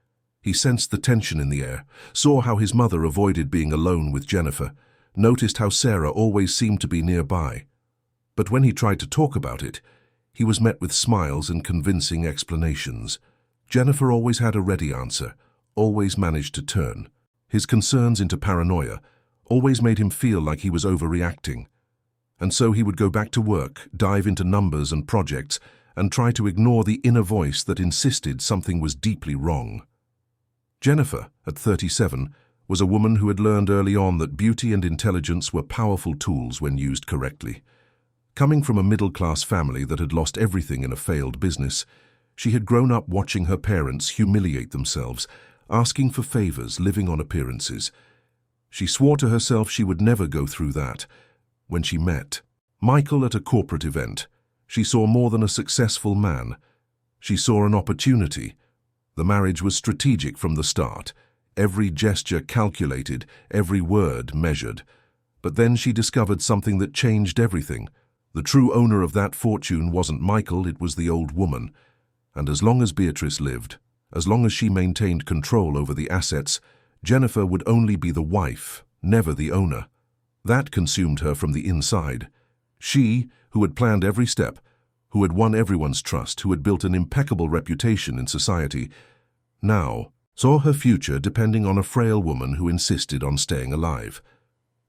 He sensed the tension in the air, saw how his mother avoided being alone with Jennifer, noticed how Sarah always seemed to be nearby. But when he tried to talk about it, he was met with smiles and convincing explanations. Jennifer always had a ready answer, always managed to turn his concerns into paranoia, always made him feel like he was overreacting. And so he would go back to work, dive into numbers and projects, and try to ignore the inner voice that insisted something was deeply wrong. Jennifer, at 37, was a woman who had learned early on that beauty and intelligence were powerful tools when used correctly. Coming from a middle-class family that had lost everything in a failed business, she had grown up watching her parents humiliate themselves, asking for favors, living on appearances. She swore to herself she would never go through that. When she met Michael at a corporate event, she saw more than a successful man. She saw an opportunity. The marriage was strategic from the start, every gesture calculated, every word measured. But then she discovered something that changed everything. The true owner of that fortune wasn't Michael, it was the old woman. And as long as Beatrice lived, as long as she maintained control over the assets, Jennifer would only be the wife, never the owner. That consumed her from the inside. She, who had planned every step, who had won everyone's trust, who had built an impeccable reputation in society, now saw her future depending on a frail woman who insisted on staying alive.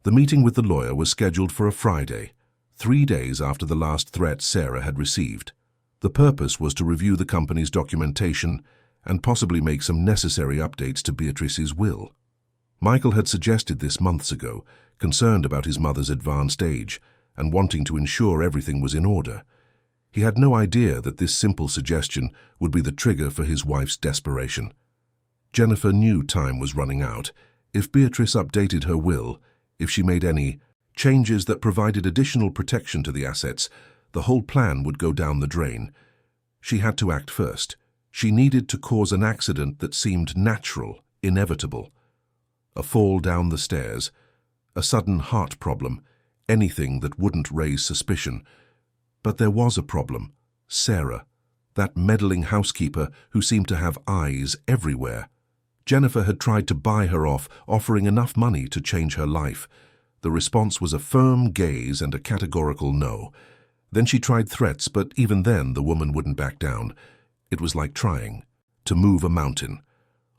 The meeting with the lawyer was scheduled for a Friday, 3 days after the last threat Sarah had received. The purpose was to review the company's documentation and possibly make some necessary updates to Beatrice's will. Michael had suggested this months ago, concerned about his mother's advanced age and wanting to ensure everything was in order. He had no idea that this simple suggestion would be the trigger for his wife's desperation. Jennifer knew time was running out. If Beatrice updated her will, if she made any changes that provided additional protection to the assets, the whole plan would go down the drain. She had to act first. She needed to cause an accident that seemed natural, inevitable. A fall down the stairs, a sudden heart problem, anything that wouldn't raise suspicion. But there was a problem. Sarah, that meddling housekeeper who seemed to have eyes everywhere. Jennifer had tried to buy her off, offering enough money to change her life. The response was a firm gaze and a categorical no. Then she tried threats, but even then the woman wouldn't back down. It was like trying to move a mountain.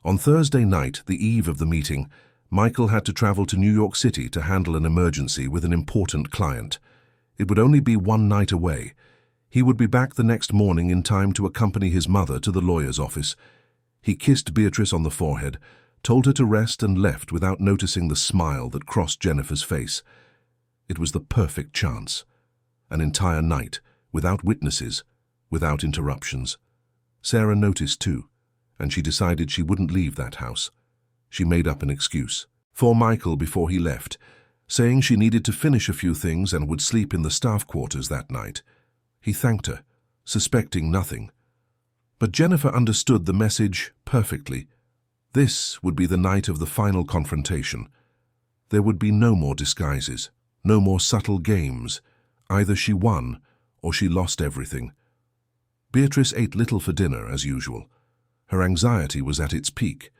On Thursday night, the eve of the meeting, Michael had to travel to New York City to handle an emergency with an important client. It would only be 1 night away. He would be back the next morning in time to accompany his mother to the lawyer's office. He kissed Beatrice on the forehead, told her to rest, and left without noticing the smile that crossed Jennifer's face. It was the perfect chance. An entire night, without witnesses, without interruptions. Sarah noticed too, and she decided she wouldn't leave that house. She made up an excuse for Michael before he left, saying she needed to finish a few things and would sleep in the staff quarters that night. He thanked her, suspecting nothing. But Jennifer understood the message perfectly. This would be the night of the final confrontation. There would be no more disguises, no more subtle games. Either she won or she lost everything. Beatrice ate little for dinner, as usual. Her anxiety was at its peak.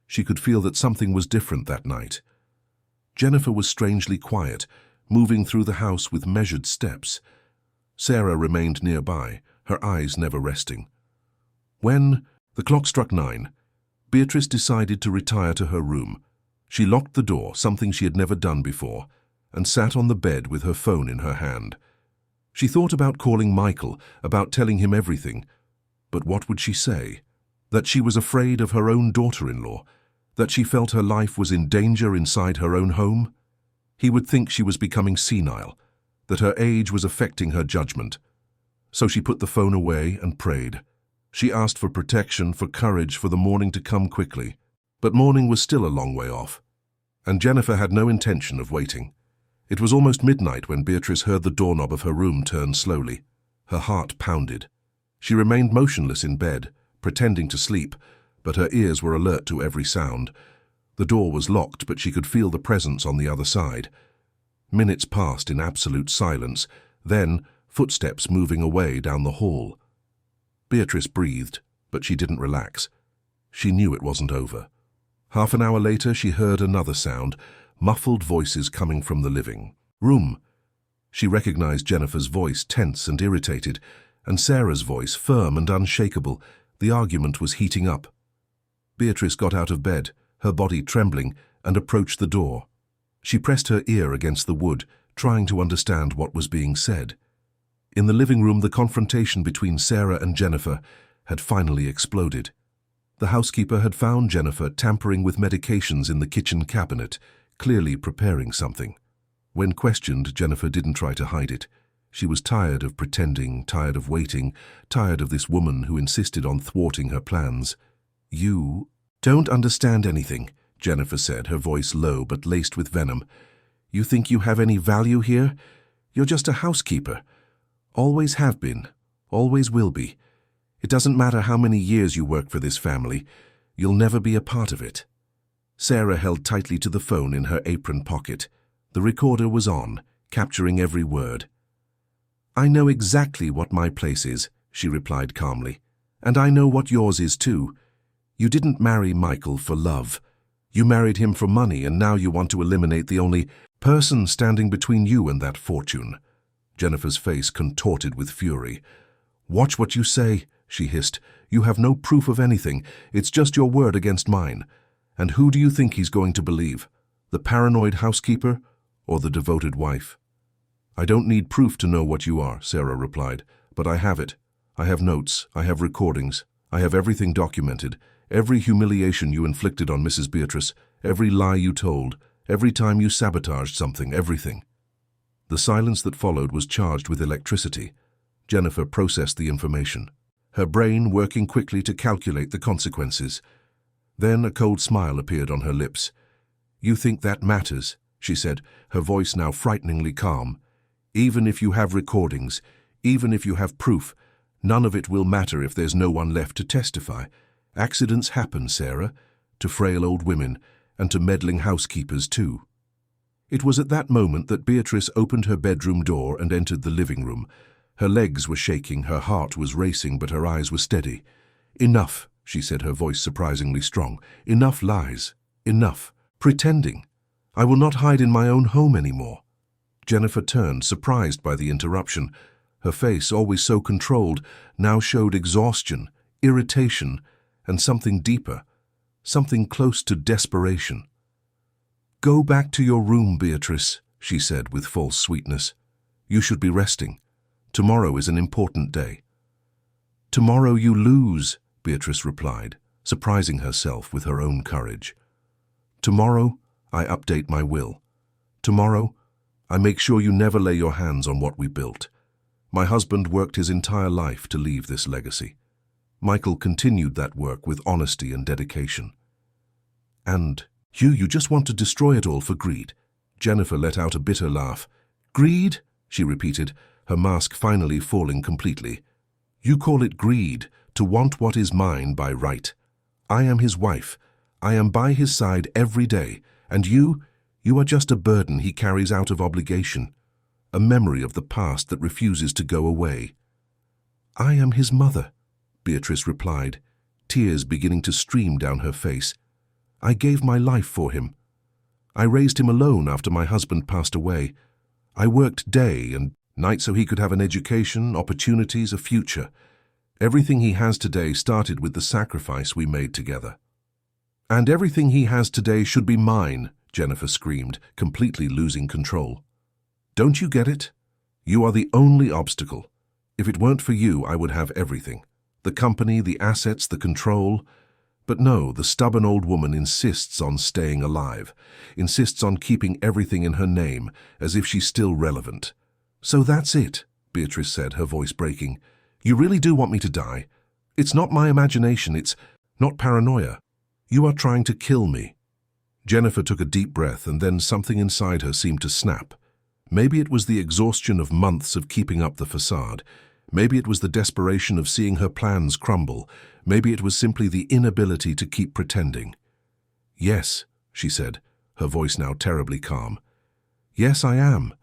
She could feel that something was different that night. Jennifer was strangely quiet, moving through the house with measured steps. Sarah remained nearby, her eyes never resting. When the clock struck 9, Beatrice decided to retire to her room. She locked the door, something she had never done before, and sat on the bed with her phone in her hand. She thought about calling Michael, about telling him everything. But what would she say? That she was afraid of her own daughter-in-law? That she felt her life was in danger inside her own home? He would think she was becoming senile, that her age was affecting her judgment. So she put the phone away and prayed. She asked for protection, for courage, for the morning to come quickly. But morning was still a long way off, and Jennifer had no intention of waiting. It was almost midnight when Beatrice heard the doorknob of her room turn slowly. Her heart pounded. She remained motionless in bed, pretending to sleep, but her ears were alert to every sound. The door was locked, but she could feel the presence on the other side. Minutes passed in absolute silence, then footsteps moving away down the hall. Beatrice breathed, but she didn't relax. She knew it wasn't over. Half an hour later, she heard another sound, muffled voices coming from the living room. She recognized Jennifer's voice, tense and irritated, and Sarah's voice, firm and unshakable. The argument was heating up. Beatrice got out of bed, her body trembling, and approached the door. She pressed her ear against the wood, trying to understand what was being said. In the living room, the confrontation between Sarah and Jennifer had finally exploded. The housekeeper had found Jennifer tampering with medications in the kitchen cabinet, clearly preparing something. When questioned, Jennifer didn't try to hide it. She was tired of pretending, tired of waiting, tired of this woman who insisted on thwarting her plans. "You don't understand anything," Jennifer said, her voice low but laced with venom. "You think you have any value here? You're just a housekeeper. Always have been, always will be. It doesn't matter how many years you work for this family, you'll never be a part of it." Sarah held tightly to the phone in her apron pocket. The recorder was on, capturing every word. "I know exactly what my place is," she replied calmly. "And I know what yours is too. You didn't marry Michael for love. You married him for money, and now you want to eliminate the only person standing between you and that fortune." Jennifer's face contorted with fury. "Watch what you say," she hissed. "You have no proof of anything. It's just your word against mine. And who do you think he's going to believe? The paranoid housekeeper or the devoted wife?" "I don't need proof to know what you are," Sarah replied. "But I have it. I have notes. I have recordings. I have everything documented. Every humiliation you inflicted on Mrs. Beatrice, every lie you told, every time you sabotaged something, everything." The silence that followed was charged with electricity. Jennifer processed the information, her brain working quickly to calculate the consequences. Then a cold smile appeared on her lips. "You think that matters?" she said, her voice now frighteningly calm. "Even if you have recordings, even if you have proof, none of it will matter if there's no one left to testify. Accidents happen, Sarah, to frail old women, and to meddling housekeepers too." It was at that moment that Beatrice opened her bedroom door and entered the living room. Her legs were shaking, her heart was racing, but her eyes were steady. "Enough," she said, her voice surprisingly strong. "Enough lies. Enough. Pretending. I will not hide in my own home anymore." Jennifer turned, surprised by the interruption. Her face, always so controlled, now showed exhaustion, irritation, and something deeper, something close to desperation. "Go back to your room, Beatrice," she said with false sweetness. "You should be resting. Tomorrow is an important day." "Tomorrow you lose," Beatrice replied, surprising herself with her own courage. "Tomorrow I update my will. Tomorrow I make sure you never lay your hands on what we built. My husband worked his entire life to leave this legacy. Michael continued that work with honesty and dedication. And you just want to destroy it all for greed." Jennifer let out a bitter laugh. "Greed?" she repeated, her mask finally falling completely. "You call it greed, to want what is mine by right. I am his wife. I am by his side every day, and you are just a burden he carries out of obligation, a memory of the past that refuses to go away." "I am his mother," Beatrice replied, tears beginning to stream down her face. "I gave my life for him. I raised him alone after my husband passed away. I worked day and Night so he could have an education, opportunities, a future. Everything he has today started with the sacrifice we made together. And everything he has today should be mine, Jennifer screamed, completely losing control. Don't you get it? You are the only obstacle. If it weren't for you, I would have everything. The company, the assets, the control. But no, the stubborn old woman insists on staying alive, insists on keeping everything in her name, as if she's still relevant. So that's it, Beatrice said, her voice breaking. You really do want me to die? It's not my imagination, it's not paranoia. You are trying to kill me. Jennifer took a deep breath, and then something inside her seemed to snap. Maybe it was the exhaustion of months of keeping up the facade. Maybe it was the desperation of seeing her plans crumble. Maybe it was simply the inability to keep pretending. Yes, she said, her voice now terribly calm. Yes, I am.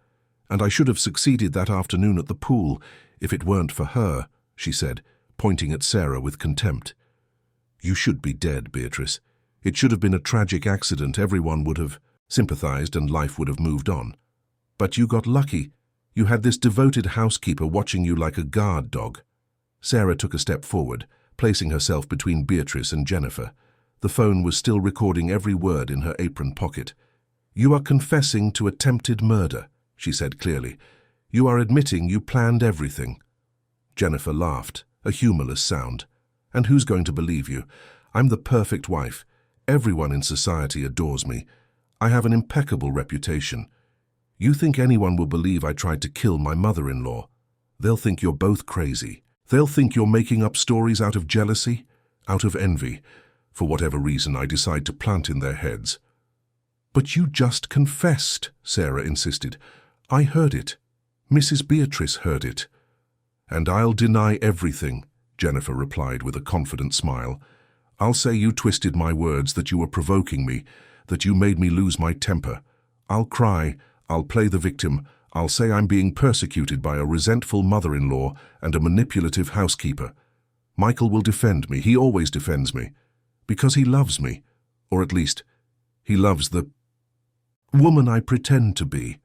And I should have succeeded that afternoon at the pool, if it weren't for her, she said, pointing at Sarah with contempt. You should be dead, Beatrice. It should have been a tragic accident. Everyone would have sympathized and life would have moved on. But you got lucky. You had this devoted housekeeper watching you like a guard dog. Sarah took a step forward, placing herself between Beatrice and Jennifer. The phone was still recording every word in her apron pocket. You are confessing to attempted murder, she said clearly. You are admitting you planned everything. Jennifer laughed, a humorless sound. And who's going to believe you? I'm the perfect wife. Everyone in society adores me. I have an impeccable reputation. You think anyone will believe I tried to kill my mother-in-law? They'll think you're both crazy. They'll think you're making up stories out of jealousy, out of envy, for whatever reason I decide to plant in their heads. But you just confessed, Sarah insisted. I heard it. Mrs. Beatrice heard it. And I'll deny everything, Jennifer replied with a confident smile. I'll say you twisted my words, that you were provoking me, that you made me lose my temper. I'll cry. I'll play the victim. I'll say I'm being persecuted by a resentful mother-in-law and a manipulative housekeeper. Michael will defend me. He always defends me. Because he loves me. Or at least, he loves the woman I pretend to be.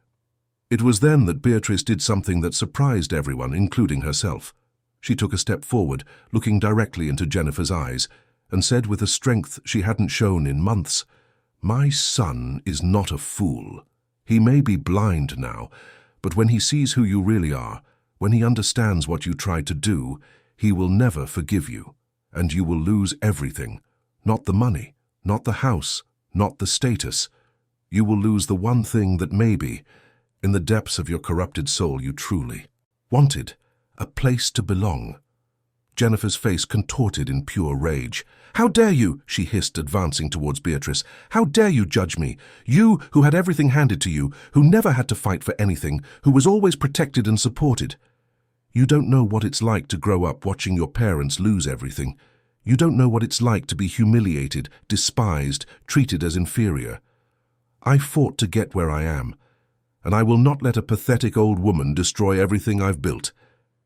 It was then that Beatrice did something that surprised everyone, including herself. She took a step forward, looking directly into Jennifer's eyes, and said with a strength she hadn't shown in months, My son is not a fool. He may be blind now, but when he sees who you really are, when he understands what you tried to do, he will never forgive you, and you will lose everything. Not the money, not the house, not the status. You will lose the one thing that maybe, in the depths of your corrupted soul, you truly wanted, a place to belong. Jennifer's face contorted in pure rage. How dare you, she hissed, advancing towards Beatrice. How dare you judge me? You who had everything handed to you, who never had to fight for anything, who was always protected and supported. You don't know what it's like to grow up watching your parents lose everything. You don't know what it's like to be humiliated, despised, treated as inferior. I fought to get where I am, and I will not let a pathetic old woman destroy everything I've built.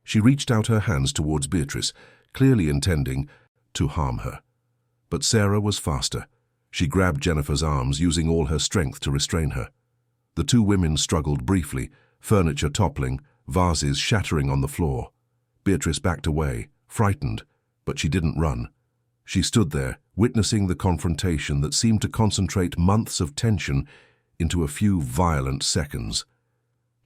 She reached out her hands towards Beatrice, clearly intending to harm her. But Sarah was faster. She grabbed Jennifer's arms, using all her strength to restrain her. The two women struggled briefly, furniture toppling, vases shattering on the floor. Beatrice backed away, frightened, but she didn't run. She stood there, witnessing the confrontation that seemed to concentrate months of tension into a few violent seconds.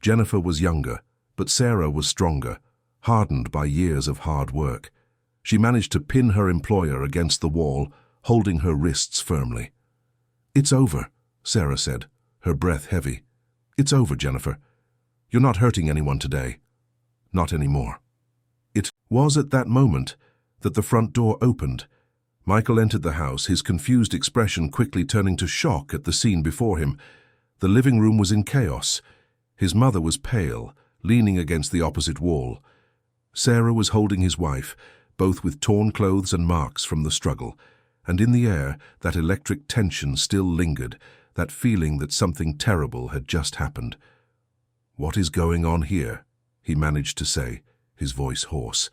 Jennifer was younger, but Sarah was stronger, hardened by years of hard work. She managed to pin her employer against the wall, holding her wrists firmly. It's over, Sarah said, her breath heavy. It's over, Jennifer. You're not hurting anyone today. Not anymore. It was at that moment that the front door opened. Michael entered the house, his confused expression quickly turning to shock at the scene before him. The living room was in chaos. His mother was pale, leaning against the opposite wall. Sarah was holding his wife, both with torn clothes and marks from the struggle, and in the air that electric tension still lingered, that feeling that something terrible had just happened. "What is going on here?" he managed to say, his voice hoarse.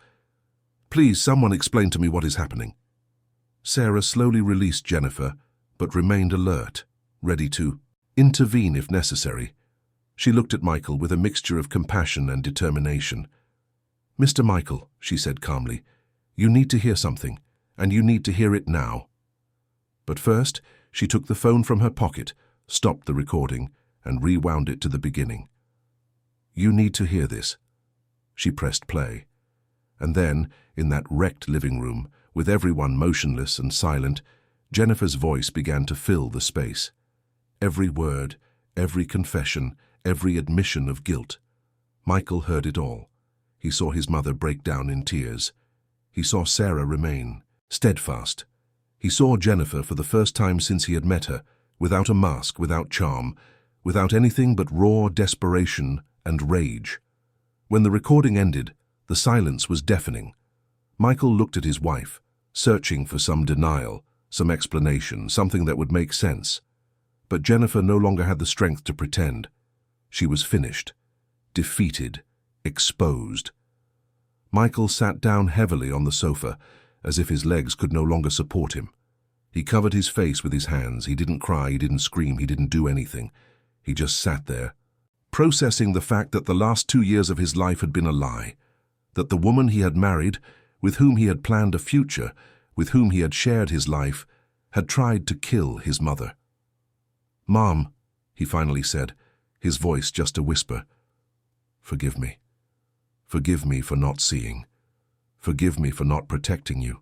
"Please, someone explain to me what is happening." Sarah slowly released Jennifer, but remained alert, ready to intervene if necessary. She looked at Michael with a mixture of compassion and determination. "Mr. Michael," she said calmly, "you need to hear something, and you need to hear it now." But first, she took the phone from her pocket, stopped the recording, and rewound it to the beginning. "You need to hear this." She pressed play. And then, in that wrecked living room, with everyone motionless and silent, Jennifer's voice began to fill the space. Every word, every confession, every admission of guilt. Michael heard it all. He saw his mother break down in tears. He saw Sarah remain steadfast. He saw Jennifer for the first time since he had met her, without a mask, without charm, without anything but raw desperation and rage. When the recording ended, the silence was deafening. Michael looked at his wife, searching for some denial, some explanation, something that would make sense. But Jennifer no longer had the strength to pretend. She was finished, defeated, exposed. Michael sat down heavily on the sofa, as if his legs could no longer support him. He covered his face with his hands. He didn't cry, he didn't scream, he didn't do anything. He just sat there, processing the fact that the last 2 years of his life had been a lie, that the woman he had married, with whom he had planned a future, with whom he had shared his life, had tried to kill his mother. "Mom," he finally said, his voice just a whisper. "Forgive me. Forgive me for not seeing. Forgive me for not protecting you.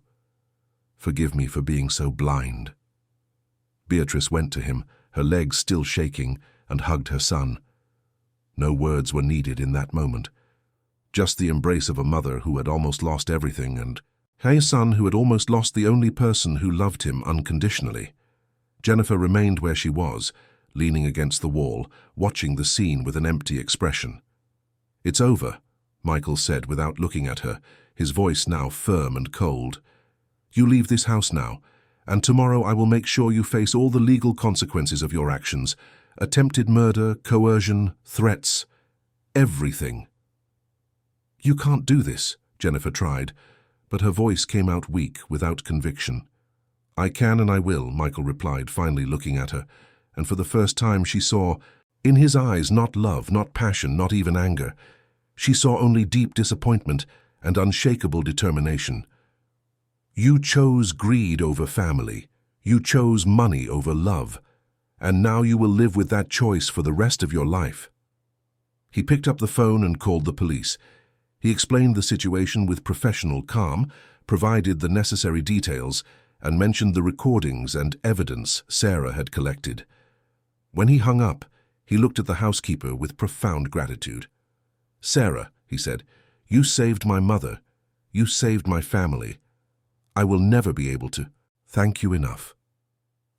Forgive me for being so blind." Beatrice went to him, her legs still shaking, and hugged her son. No words were needed in that moment. Just the embrace of a mother who had almost lost everything and a son who had almost lost the only person who loved him unconditionally. Jennifer remained where she was, leaning against the wall, watching the scene with an empty expression. "It's over," Michael said without looking at her, his voice now firm and cold. "You leave this house now, and tomorrow I will make sure you face all the legal consequences of your actions. Attempted murder, coercion, threats, everything." "You can't do this," Jennifer tried, but her voice came out weak, without conviction. "I can and I will," Michael replied, finally looking at her, and for the first time she saw, in his eyes, not love, not passion, not even anger. She saw only deep disappointment and unshakable determination. "You chose greed over family. You chose money over love. And now you will live with that choice for the rest of your life." He picked up the phone and called the police. He explained the situation with professional calm, provided the necessary details, and mentioned the recordings and evidence Sarah had collected. When he hung up, he looked at the housekeeper with profound gratitude. "Sarah," he said, "you saved my mother. You saved my family. I will never be able to thank you enough."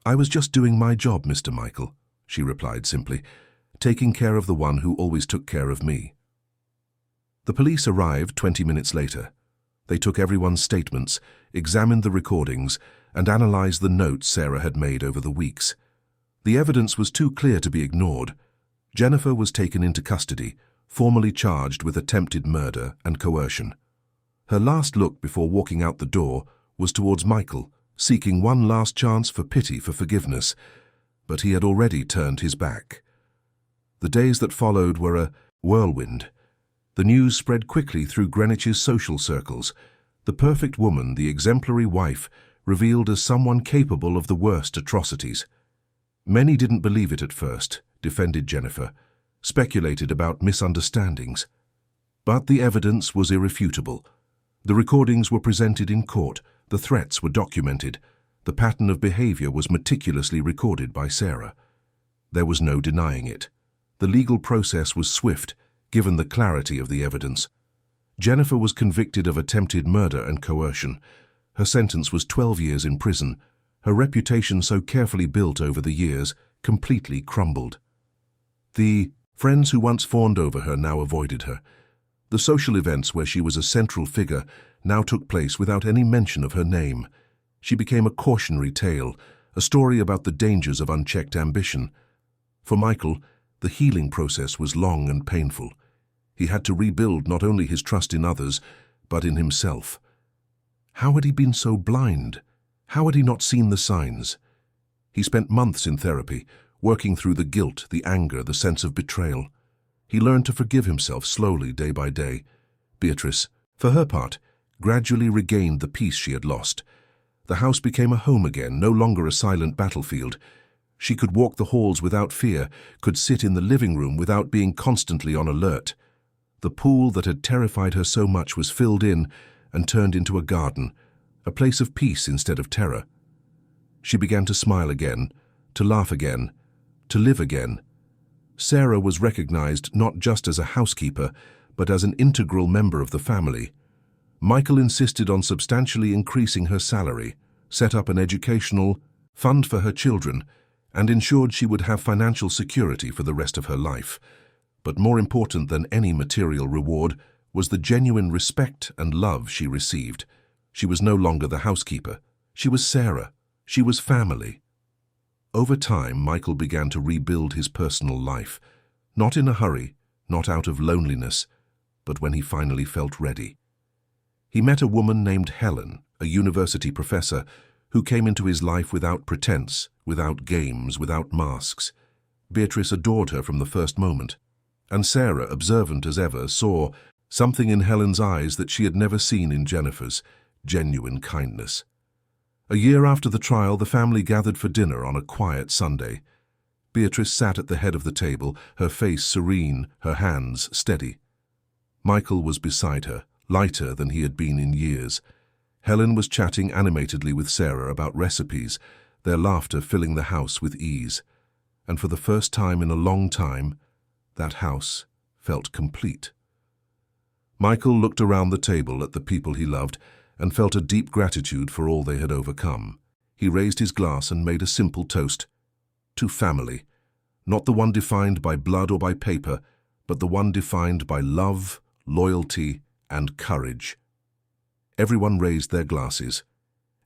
"I was just doing my job, Mr. Michael," she replied simply, "taking care of the one who always took care of me." The police arrived 20 minutes later. They took everyone's statements, examined the recordings, and analyzed the notes Sarah had made over the weeks. The evidence was too clear to be ignored. Jennifer was taken into custody, formally charged with attempted murder and coercion. Her last look before walking out the door was towards Michael, seeking one last chance for pity, for forgiveness, but he had already turned his back. The days that followed were a whirlwind. The news spread quickly through Greenwich's social circles. The perfect woman, the exemplary wife, revealed as someone capable of the worst atrocities. Many didn't believe it at first, defended Jennifer, speculated about misunderstandings. But the evidence was irrefutable. The recordings were presented in court, the threats were documented, the pattern of behavior was meticulously recorded by Sarah. There was no denying it. The legal process was swift, given the clarity of the evidence. Jennifer was convicted of attempted murder and coercion. Her sentence was 12 years in prison. Her reputation, so carefully built over the years, completely crumbled. The friends who once fawned over her now avoided her. The social events where she was a central figure now took place without any mention of her name. She became a cautionary tale, a story about the dangers of unchecked ambition. For Michael, the healing process was long and painful. He had to rebuild not only his trust in others, but in himself. How had he been so blind? How had he not seen the signs? He spent months in therapy, working through the guilt, the anger, the sense of betrayal. He learned to forgive himself slowly, day by day. Beatrice, for her part, gradually regained the peace she had lost. The house became a home again, no longer a silent battlefield. She could walk the halls without fear, could sit in the living room without being constantly on alert. The pool that had terrified her so much was filled in and turned into a garden, a place of peace instead of terror. She began to smile again, to laugh again, to live again. Sarah was recognized not just as a housekeeper, but as an integral member of the family. Michael insisted on substantially increasing her salary, set up an educational fund for her children, and ensured she would have financial security for the rest of her life. But more important than any material reward was the genuine respect and love she received. She was no longer the housekeeper. She was Sarah. She was family. Over time, Michael began to rebuild his personal life, not in a hurry, not out of loneliness, but when he finally felt ready. He met a woman named Helen, a university professor, who came into his life without pretense, without games, without masks. Beatrice adored her from the first moment, and Sarah, observant as ever, saw something in Helen's eyes that she had never seen in Jennifer's: genuine kindness. A year after the trial, the family gathered for dinner on a quiet Sunday. Beatrice sat at the head of the table, her face serene, her hands steady. Michael was beside her, lighter than he had been in years. Helen was chatting animatedly with Sarah about recipes, their laughter filling the house with ease. And for the first time in a long time, that house felt complete. Michael looked around the table at the people he loved and felt a deep gratitude for all they had overcome. He raised his glass and made a simple toast. To family, not the one defined by blood or by paper, but the one defined by love, loyalty, and courage. Everyone raised their glasses,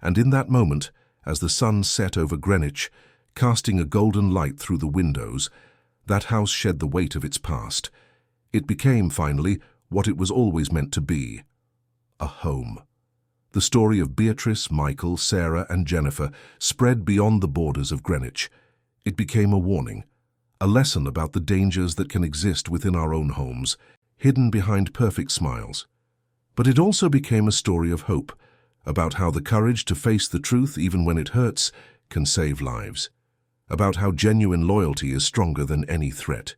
and in that moment, as the sun set over Greenwich, casting a golden light through the windows, that house shed the weight of its past. It became, finally, what it was always meant to be: a home. The story of Beatrice, Michael, Sarah, and Jennifer spread beyond the borders of Greenwich. It became a warning, a lesson about the dangers that can exist within our own homes, hidden behind perfect smiles. But it also became a story of hope, about how the courage to face the truth, even when it hurts, can save lives. About how genuine loyalty is stronger than any threat.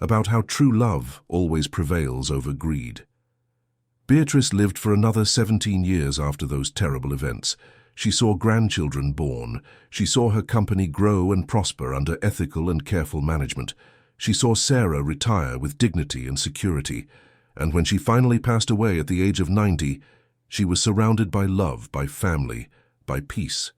About how true love always prevails over greed. Beatrice lived for another 17 years after those terrible events. She saw grandchildren born. She saw her company grow and prosper under ethical and careful management. She saw Sarah retire with dignity and security. And when she finally passed away at the age of 90, she was surrounded by love, by family, by peace.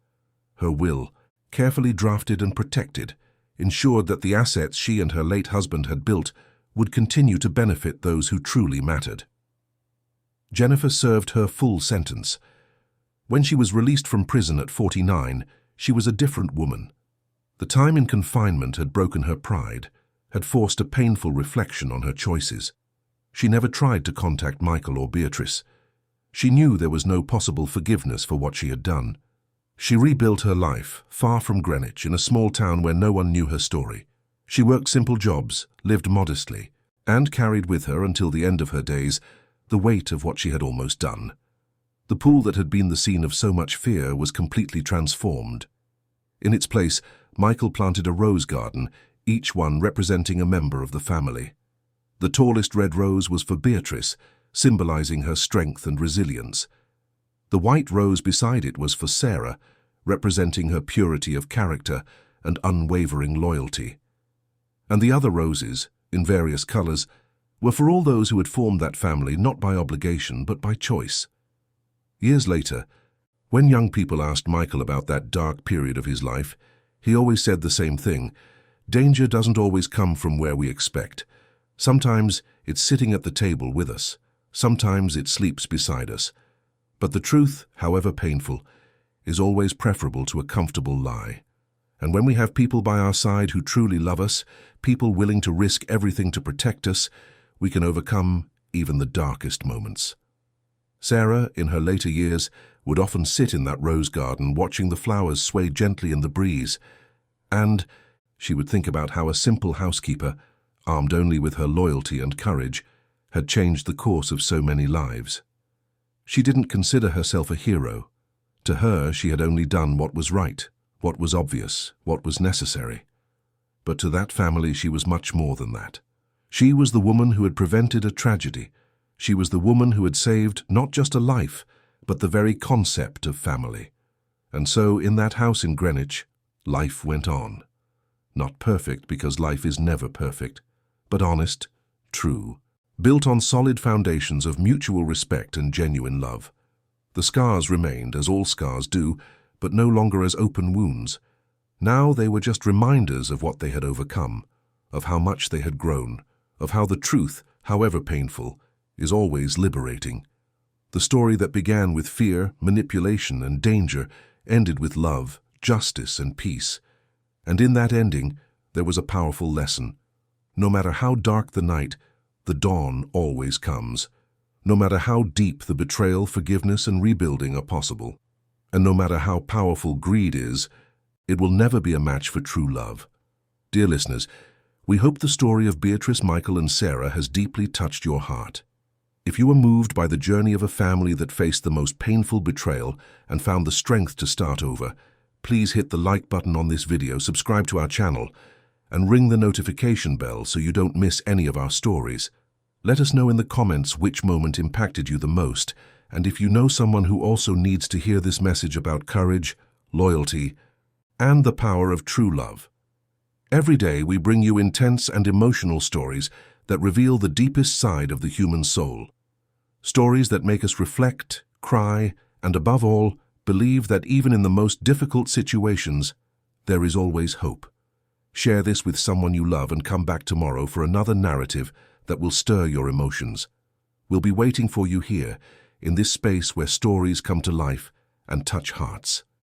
Her will, carefully drafted and protected, ensured that the assets she and her late husband had built would continue to benefit those who truly mattered. Jennifer served her full sentence. When she was released from prison at 49, she was a different woman. The time in confinement had broken her pride, had forced a painful reflection on her choices. She never tried to contact Michael or Beatrice. She knew there was no possible forgiveness for what she had done. She rebuilt her life, far from Greenwich, in a small town where no one knew her story. She worked simple jobs, lived modestly, and carried with her, until the end of her days, the weight of what she had almost done. The pool that had been the scene of so much fear was completely transformed. In its place, Michael planted a rose garden, each one representing a member of the family. The tallest red rose was for Beatrice, symbolizing her strength and resilience. The white rose beside it was for Sarah, representing her purity of character and unwavering loyalty. And the other roses, in various colors, were for all those who had formed that family not by obligation but by choice. Years later, when young people asked Michael about that dark period of his life, he always said the same thing: danger doesn't always come from where we expect. Sometimes it's sitting at the table with us. Sometimes it sleeps beside us. But the truth, however painful, is always preferable to a comfortable lie. And when we have people by our side who truly love us, people willing to risk everything to protect us, we can overcome even the darkest moments. Sarah, in her later years, would often sit in that rose garden watching the flowers sway gently in the breeze, and she would think about how a simple housekeeper, armed only with her loyalty and courage, had changed the course of so many lives. She didn't consider herself a hero. To her, she had only done what was right, what was obvious, what was necessary. But to that family, she was much more than that. She was the woman who had prevented a tragedy. She was the woman who had saved not just a life, but the very concept of family. And so, in that house in Greenwich, life went on. Not perfect, because life is never perfect, but honest, true, built on solid foundations of mutual respect and genuine love. The scars remained, as all scars do, but no longer as open wounds. Now they were just reminders of what they had overcome, of how much they had grown, of how the truth, however painful, is always liberating. The story that began with fear, manipulation, and danger ended with love, justice, and peace. And in that ending, there was a powerful lesson. No matter how dark the night, the dawn always comes. No matter how deep the betrayal, forgiveness, and rebuilding are possible. And no matter how powerful greed is, it will never be a match for true love. Dear listeners, we hope the story of Beatrice, Michael, and Sarah has deeply touched your heart. If you were moved by the journey of a family that faced the most painful betrayal and found the strength to start over, please hit the like button on this video, subscribe to our channel, and ring the notification bell so you don't miss any of our stories. Let us know in the comments which moment impacted you the most, and if you know someone who also needs to hear this message about courage, loyalty, and the power of true love. Every day we bring you intense and emotional stories that reveal the deepest side of the human soul. Stories that make us reflect, cry, and above all, believe that even in the most difficult situations, there is always hope. Share this with someone you love and come back tomorrow for another narrative that will stir your emotions. We'll be waiting for you here, in this space where stories come to life and touch hearts.